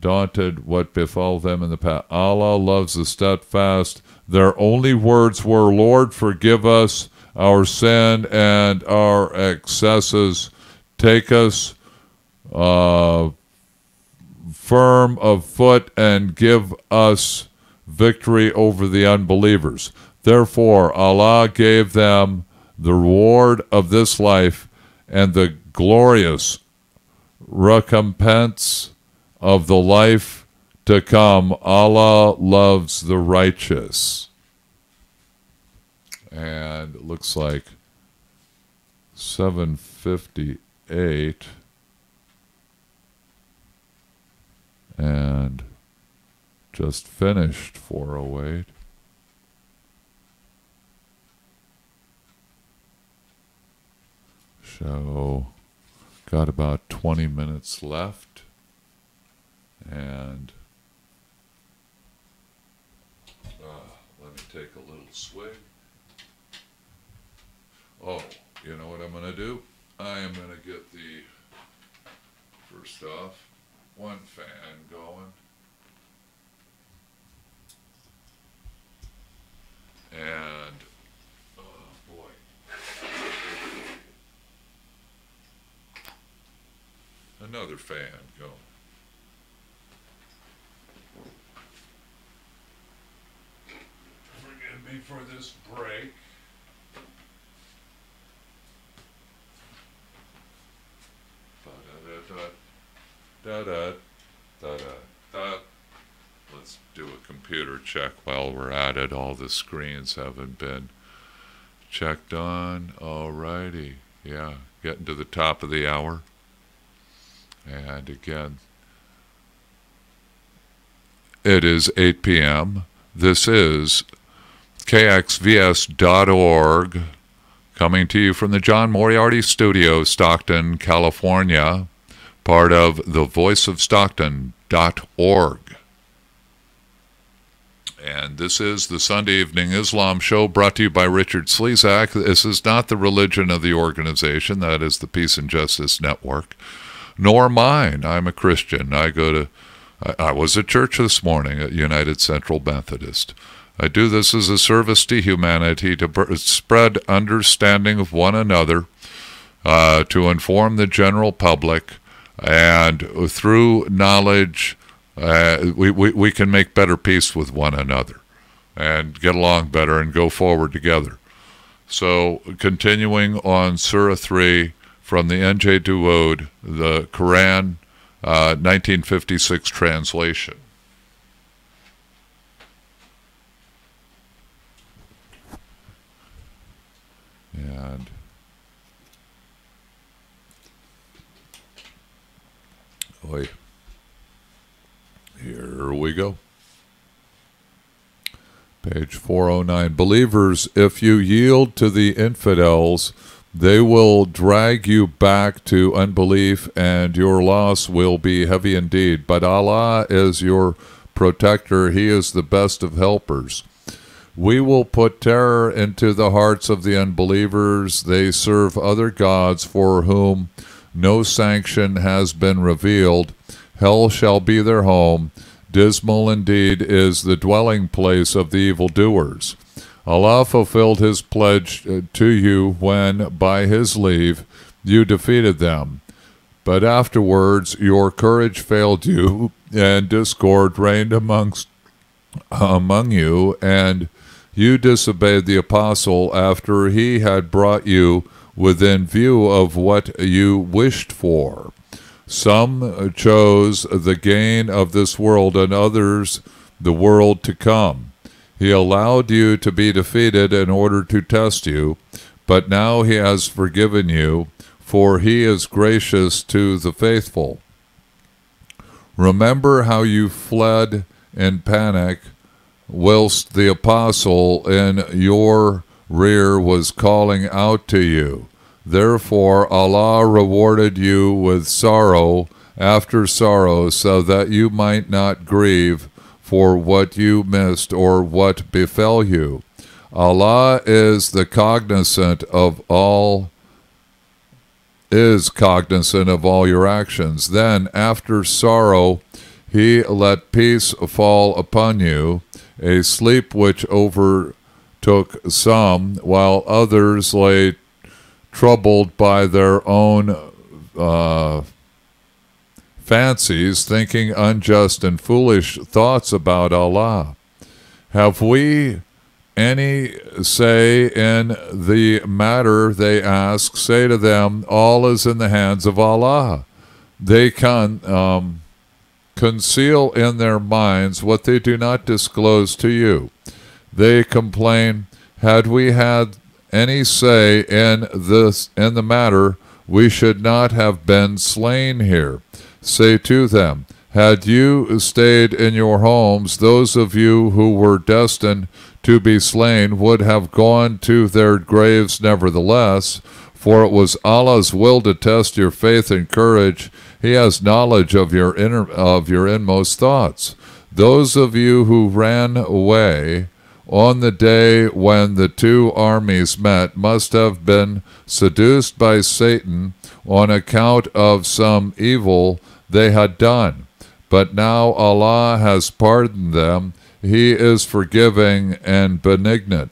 Speaker 2: daunted what befell them in the past. Allah loves the steadfast. Their only words were, Lord, forgive us our sin and our excesses. Take us firm of foot and give us victory over the unbelievers. Therefore, Allah gave them the reward of this life and the glorious recompense of the life to come. Allah loves the righteous. And it looks like 758. And just finished 408. So, got about 20 minutes left. And let me take a little swig. Oh, you know what I'm going to do? I am going to get the, first off, one fan going. And, oh boy. Another fan going. Forgive me for this break. Let's do a computer check while we're at it. All the screens haven't been checked on. Alrighty. Yeah, getting to the top of the hour. And again, it is 8 p.m. This is KXVS.org, coming to you from the John Moriarty Studio, Stockton, California, part of the voiceofstockton.org. And this is the Sunday Evening Islam Show, brought to you by Richard Slezak. This is not the religion of the organization. That is the Peace and Justice Network, nor mine. I'm a Christian. I was at church this morning at United Central Methodist.
Speaker 1: I do this as a service to humanity, to spread understanding of one another, to inform the general public, and through knowledge, we can make better peace with one another and get along better and go forward together. So, continuing on Surah 3 from the N.J. Duode, the Quran, 1956 translation. And here we go. Page 409. Believers, if you yield to the infidels, they will drag you back to unbelief, and your loss will be heavy indeed. But Allah is your protector. He is the best of helpers. We will put terror into the hearts of the unbelievers. They serve other gods for whom no sanction has been revealed. Hell shall be their home. Dismal indeed is the dwelling place of the evildoers. Allah fulfilled his pledge to you when, by his leave, you defeated them. But afterwards your courage failed you, and discord reigned among you, and you disobeyed the apostle after he had brought you within view of what you wished for. Some chose the gain of this world, and others the world to come. He allowed you to be defeated in order to test you, but now he has forgiven you, for he is gracious to the faithful. Remember how you fled in panic, whilst the apostle in your rear was calling out to you. Therefore Allah rewarded you with sorrow after sorrow, so that you might not grieve for what you missed or what befell you. Allah is cognizant of all your actions. Then after sorrow he let peace fall upon you, a sleep which overtook some, while others lay troubled by their own fancies, thinking unjust and foolish thoughts about Allah. Have we any say in the matter they ask? Say to them, all is in the hands of Allah. They conceal in their minds what they do not disclose to you. They complain, had we had any say in the matter, we should not have been slain here. Say to them, had you stayed in your homes, those of you who were destined to be slain would have gone to their graves nevertheless, for it was Allah's will to test your faith and courage. He has knowledge of your inmost thoughts. Those of you who ran away on the day when the two armies met must have been seduced by Satan on account of some evil they had done. But now Allah has pardoned them. He is forgiving and benignant.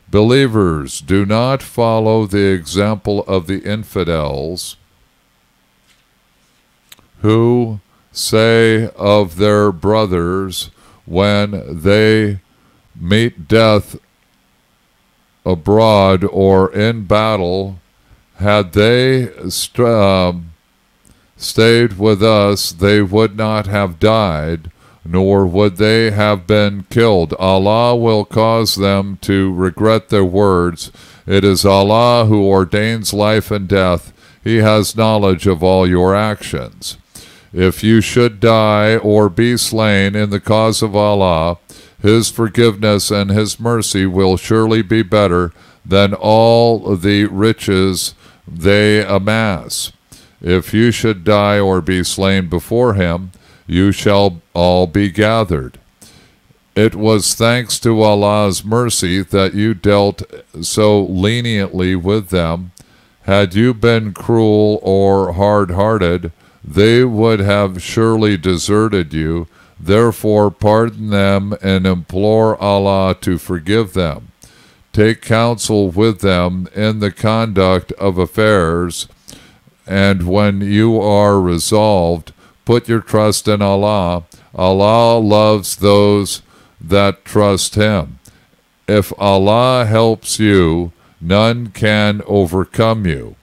Speaker 1: Believers, do not follow the example of the infidels who say of their brothers when they meet death abroad or in battle, had they stayed with us, they would not have died, nor would they have been killed. Allah will cause them to regret their words. It is Allah who ordains life and death. He has knowledge of all your actions. If you should die or be slain in the cause of Allah, his forgiveness and his mercy will surely be better than all the riches they amass. If you should die or be slain before him, you shall all be gathered. It was thanks to Allah's mercy that you dealt so leniently with them. Had you been cruel or hard-hearted, they would have surely deserted you.
Speaker 2: Therefore pardon them and implore Allah to forgive them. Take counsel with them in the conduct of affairs, and when you are resolved, put your trust in Allah. Allah loves those that trust Him. If Allah helps you, none can overcome you.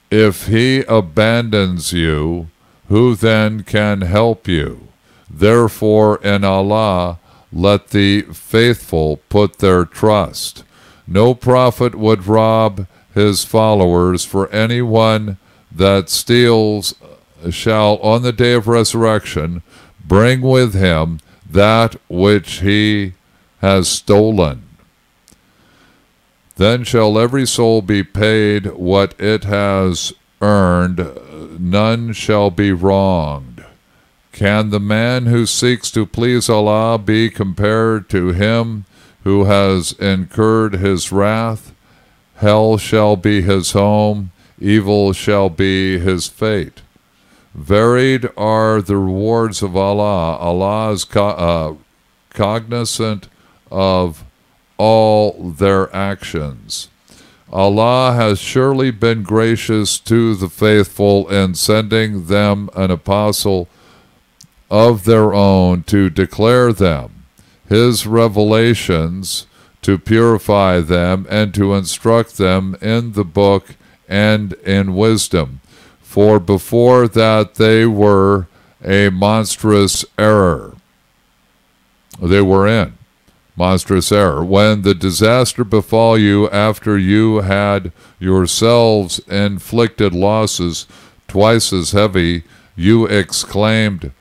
Speaker 2: If He abandons you, who then can help you? Therefore, in Allah, let the faithful put their trust. No prophet would rob his followers, for anyone that steals shall on the day of resurrection bring with him that which he has stolen. Then shall every soul be paid what it has earned, none shall be wronged. Can the man who seeks to please Allah be compared to him who has incurred his wrath? Hell shall be his home, evil shall be his fate. Varied are the rewards of Allah. Allah is cognizant of all their actions. Allah has surely been gracious to the faithful in sending them an apostle of their own to declare them His revelations, to purify them, and to instruct them in the book and in wisdom. For before that they were a monstrous error. They were in monstrous error. When the disaster befall you after you had yourselves inflicted losses twice as heavy, you exclaimed,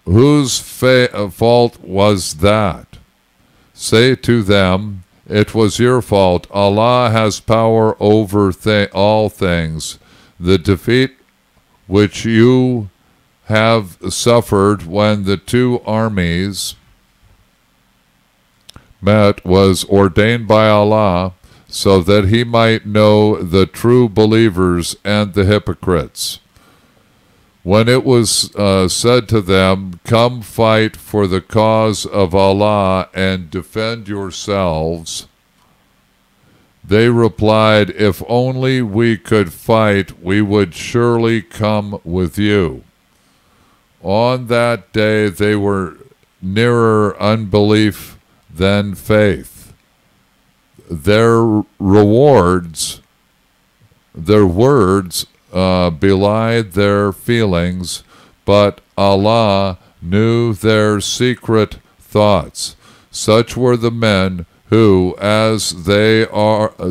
Speaker 2: whose fault was that? Say to them, it was your fault. Allah has power over all things. The defeat which you have suffered when the two armies met was ordained by Allah, so that He might know the true believers and the hypocrites. When it was said to them, come fight for the cause of Allah and defend yourselves, they replied, if only we could fight, we would surely come with you. On that day they were nearer unbelief than faith. Their words belied their feelings, but Allah knew their secret thoughts. Such were the men who, as they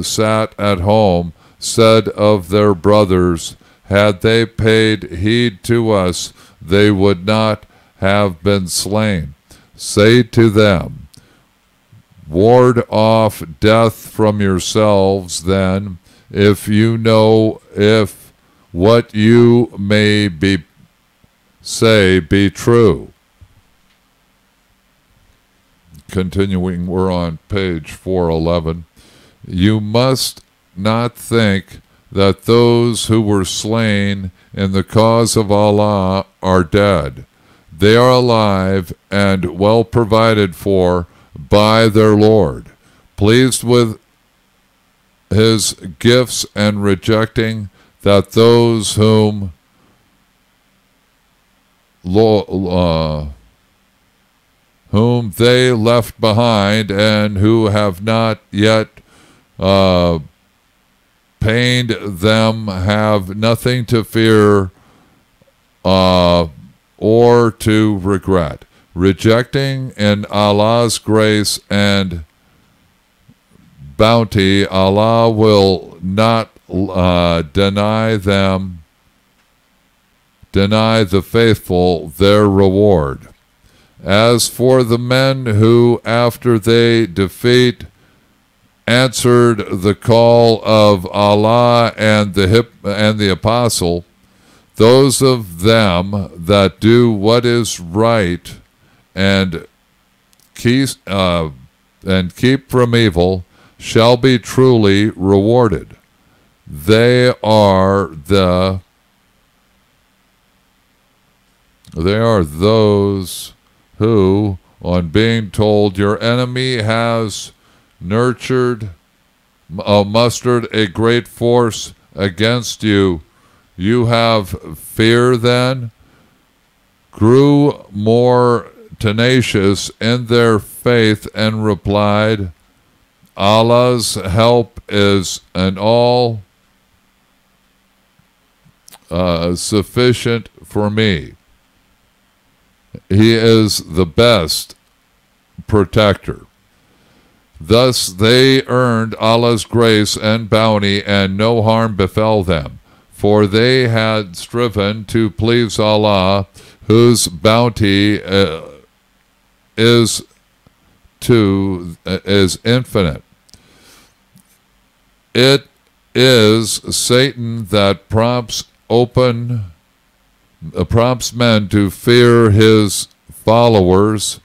Speaker 2: sat at home, said of their brothers, had they paid heed to us, they would not have been slain. Say to them, ward off death from yourselves then, if you know if what you may say be true. Continuing, we're on page 411. You must not think that those who were slain in the cause of Allah are dead. They are alive and well provided for by their Lord, pleased with His gifts and rejecting that those whom they left behind and who have not yet pained them have nothing to fear or to regret. Rejecting in Allah's grace and bounty, Allah will not deny the faithful their reward. As for the men who, after they defeat, answered the call of Allah and the apostle, those of them that do what is right and keep from evil shall be truly rewarded. They are the They are those who, on being told your enemy has mustered a great force against you, you have fear then, grew more tenacious in their faith and replied, Allah's help is an all sufficient for me. He is the best protector. Thus they earned Allah's grace and bounty, and no harm befell them, for they had striven to please Allah, whose bounty is infinite. It is Satan that prompts men to fear his followers,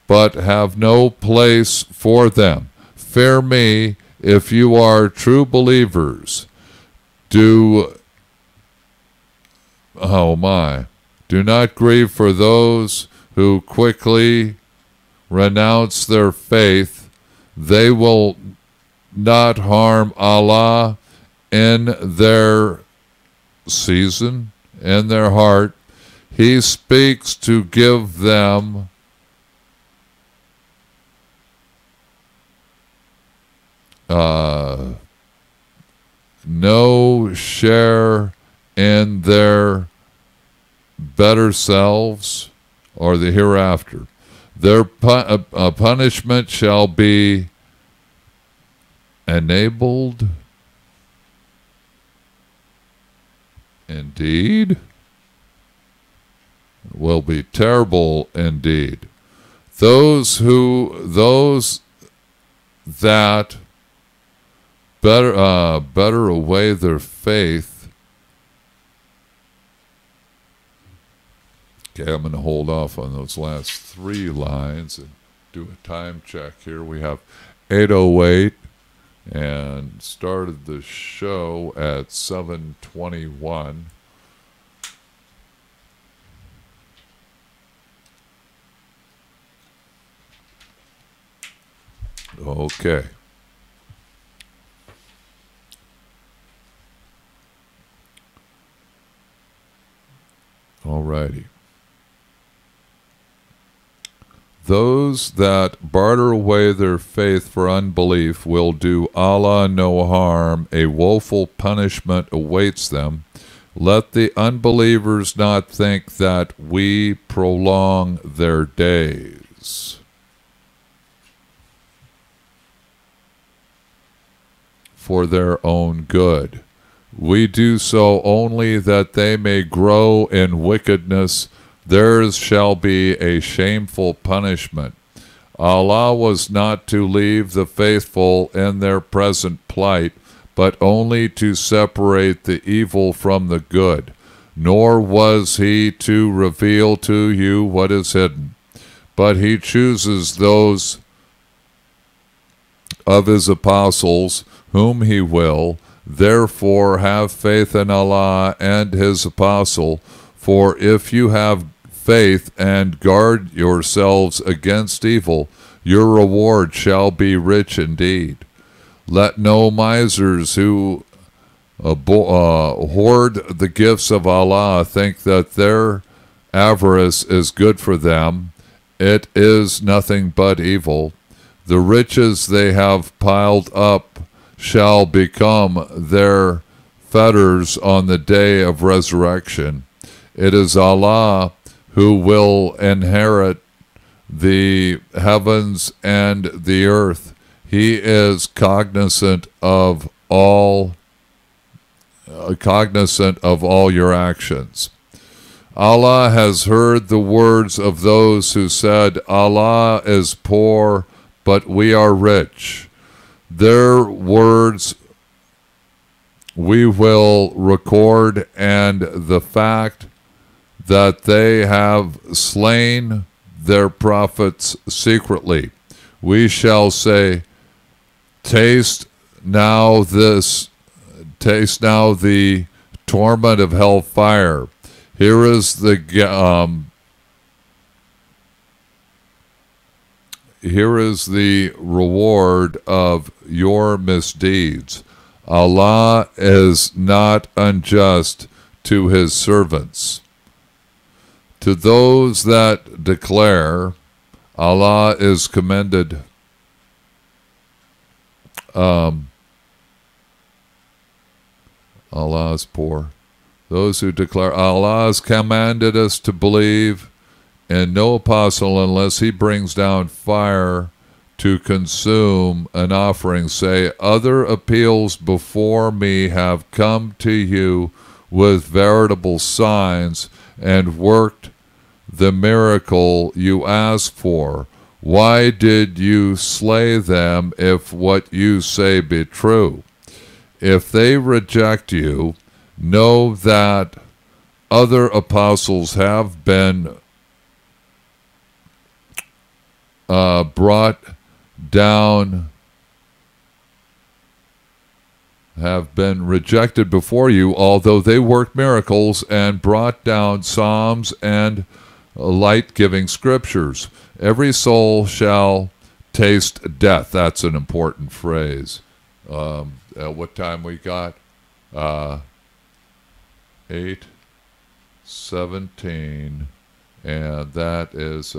Speaker 2: but have no place for them. Fear me if you are true believers. Do not grieve for those who quickly renounce their faith. They will not harm Allah in their season, in their heart. He speaks to give them no share in their better selves or the hereafter. Their punishment shall be enabled indeed, will be terrible indeed. Those that better away their faith. Okay, I'm going to hold off on those last three lines and do a time check here. We have 8:08 and started the show at 7:21. Okay. All righty. Those that barter away their faith for unbelief will do Allah no harm. A woeful punishment awaits them. Let the unbelievers not think that we prolong their days. For their own good. We do so only that they may grow in wickedness. Theirs shall be a shameful punishment. Allah was not to leave the faithful in their present plight, but only to separate the evil from the good. Nor was he to reveal to you what is hidden. But he chooses those of his apostles whom he will. Therefore have faith in Allah and his apostle, for if you have faith and guard yourselves against evil, your reward shall be rich indeed. Let no misers who hoard the gifts of Allah think that their avarice is good for them. It is nothing but evil. The riches they have piled up shall become their fetters on the day of resurrection. It is Allah who will inherit the heavens and the earth. He is cognizant of all your actions. Allah has heard the words of those who said, Allah is poor, but we are rich. Their words we will record, and the fact that they have slain their prophets secretly. We shall say, taste now the torment of hellfire. Here is the here is the reward of your misdeeds. Allah is not unjust to his servants. To those that declare, Allah is commended. Allah is poor. Those who declare, Allah has commanded us to believe in no apostle unless he brings down fire to consume an offering. Say, other appeals before me have come to you with veritable signs and worked the miracle you asked for. Why did you slay them if what you say be true? If they reject you, know that other apostles have been brought down, have been rejected before you, although they worked miracles and brought down psalms and light-giving scriptures. Every soul shall taste death. That's an important phrase. What time we got? 8:17, and that is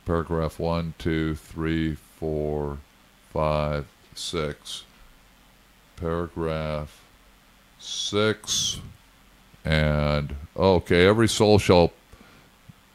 Speaker 2: paragraph 1, 2, 3, 4, 5, 6. Paragraph 6, and okay, every soul shall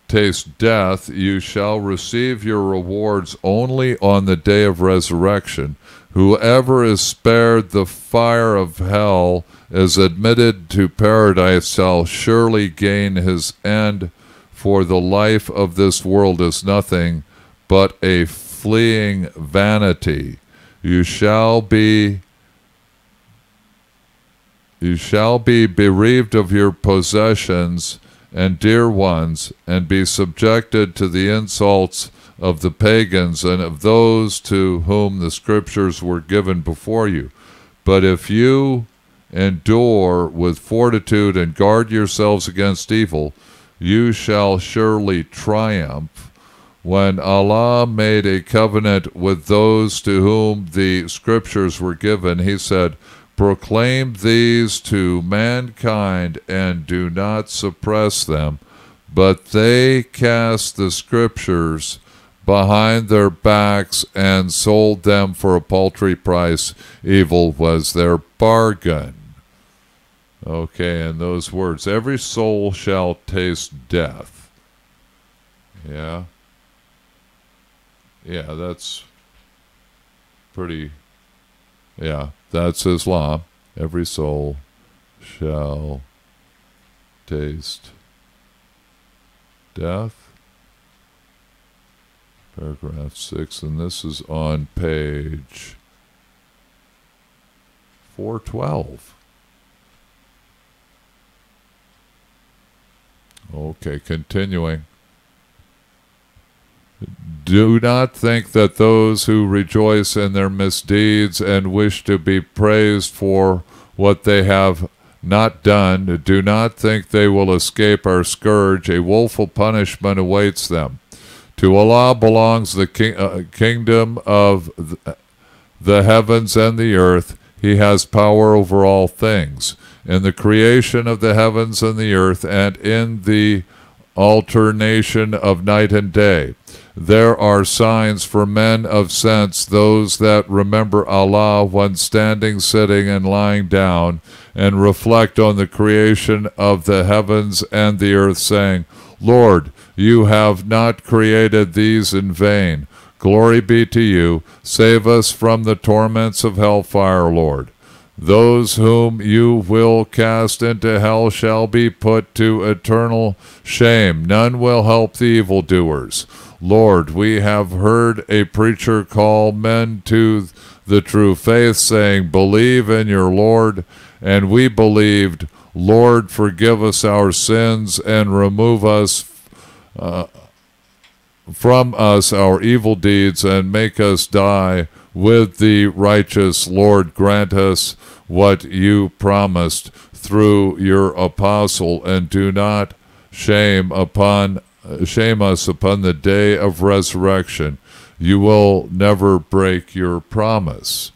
Speaker 2: taste death. You shall receive your rewards only on the day of resurrection. Whoever is spared the fire of hell is admitted to paradise shall surely gain his end, for the life of this world is nothing but a fleeting vanity. You shall be bereaved of your possessions and dear ones, and be subjected to the insults of the pagans and of those to whom the scriptures were given before you. But if you endure with fortitude and guard yourselves against evil, you shall surely triumph. When Allah made a covenant with those to whom the scriptures were given, he said, proclaim these to mankind and do not suppress them. But they cast the scriptures behind their backs and sold them for a paltry price. Evil was their bargain. Okay, and those words, every soul shall taste death. Yeah. Yeah, that's pretty, yeah, that's Islam. Every soul shall taste death. Paragraph 6, and this is on page 412. Okay, continuing. Do not think that those who rejoice in their misdeeds and wish to be praised for what they have not done, do not think they will escape our scourge. A woeful punishment awaits them. To Allah belongs the kingdom of the heavens and the earth. He has power over all things. In the creation of the heavens and the earth, and in the alternation of night and day, there are signs for men of sense, those that remember Allah when standing, sitting, and lying down, and reflect on the creation of the heavens and the earth, saying, Lord, you have not created these in vain. Glory be to you. Save us from the torments of hellfire, Lord. Those whom you will cast into hell shall be put to eternal shame. None will help the evildoers. Lord, we have heard a preacher call men to the true faith, saying, believe in your Lord. And we believed. Lord, forgive us our sins and remove us from us our evil deeds, and make us die with the righteous. Lord, grant us what you promised through your apostle, and do not shame upon shame us upon the day of resurrection. You will never break your promise.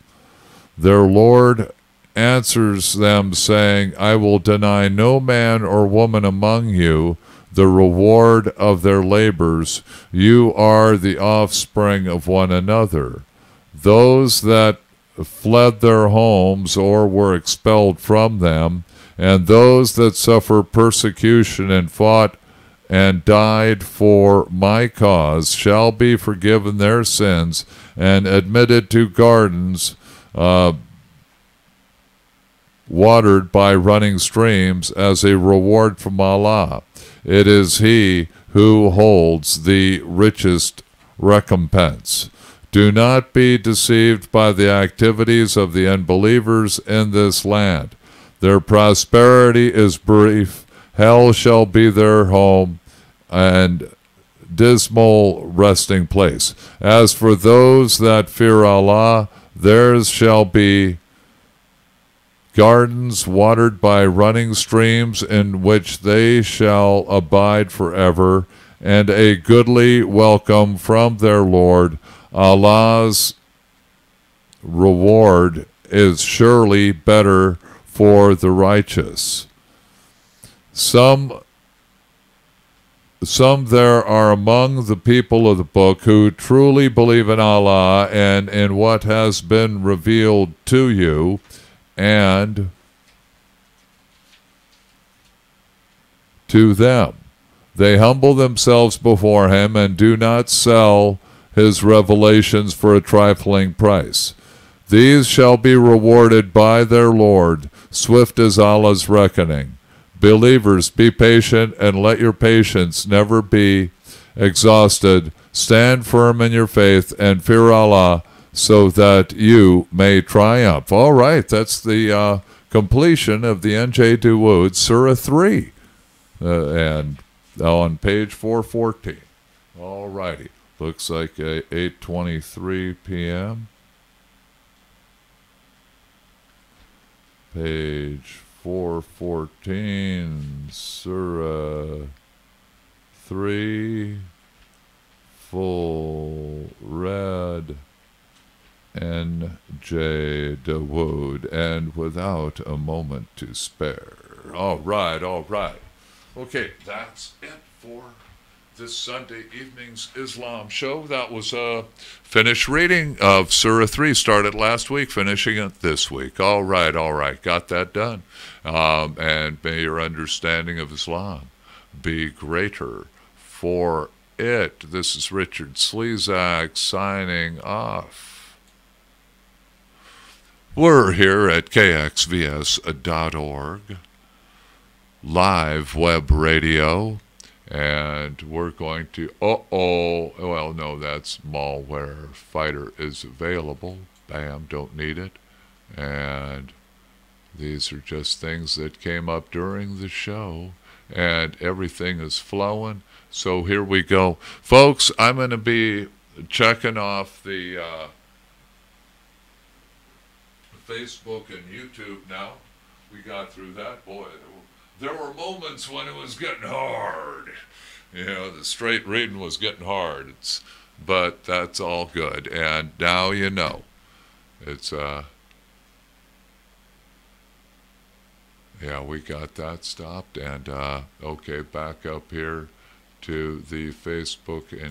Speaker 2: Their Lord answers them, saying, I will deny no man or woman among you the reward of their labors. You are the offspring of one another. Those that fled their homes or were expelled from them, and those that suffer persecution and fought and died for my cause shall be forgiven their sins and admitted to gardens watered by running streams as a reward from Allah. It is He who holds the richest recompense. Do not be deceived by the activities of the unbelievers in this land. Their prosperity is brief. Hell shall be their home and dismal resting place. As for those that fear Allah, theirs shall be gardens watered by running streams in which they shall abide forever, and a goodly welcome from their Lord. Allah's reward is surely better for the righteous. Some there are among the people of the book who truly believe in Allah and in what has been revealed to you, and to them. They humble themselves before Him and do not sell His revelations for a trifling price. These shall be rewarded by their Lord. Swift is Allah's reckoning. Believers, be patient and let your patience never be exhausted. Stand firm in your faith and fear Allah, so that you may triumph. All right, that's the completion of the N.J. Dawood, Surah 3, and on page 414. All righty, looks like 8:23 p.m. Page 414, Surah 3, full read. N.J. Dawood, and without a moment to spare. All right. Okay, that's it for this Sunday evening's Islam show. That was a finished reading of Surah 3. Started last week, finishing it this week. All right. Got that done. And may your understanding of Islam be greater for it. This is Richard Slezak signing off. We're here at KXVS.org, live web radio, and we're going to, that's malware. Fighter is available. Bam, don't need it. And these are just things that came up during the show, and everything is flowing. So here we go. Folks, I'm going to be checking off the Facebook and YouTube now. We got through that. Boy, there were moments when it was getting hard. The straight reading was getting hard. But that's all good. And now you know. It's, we got that stopped. And, okay, back up here to the Facebook and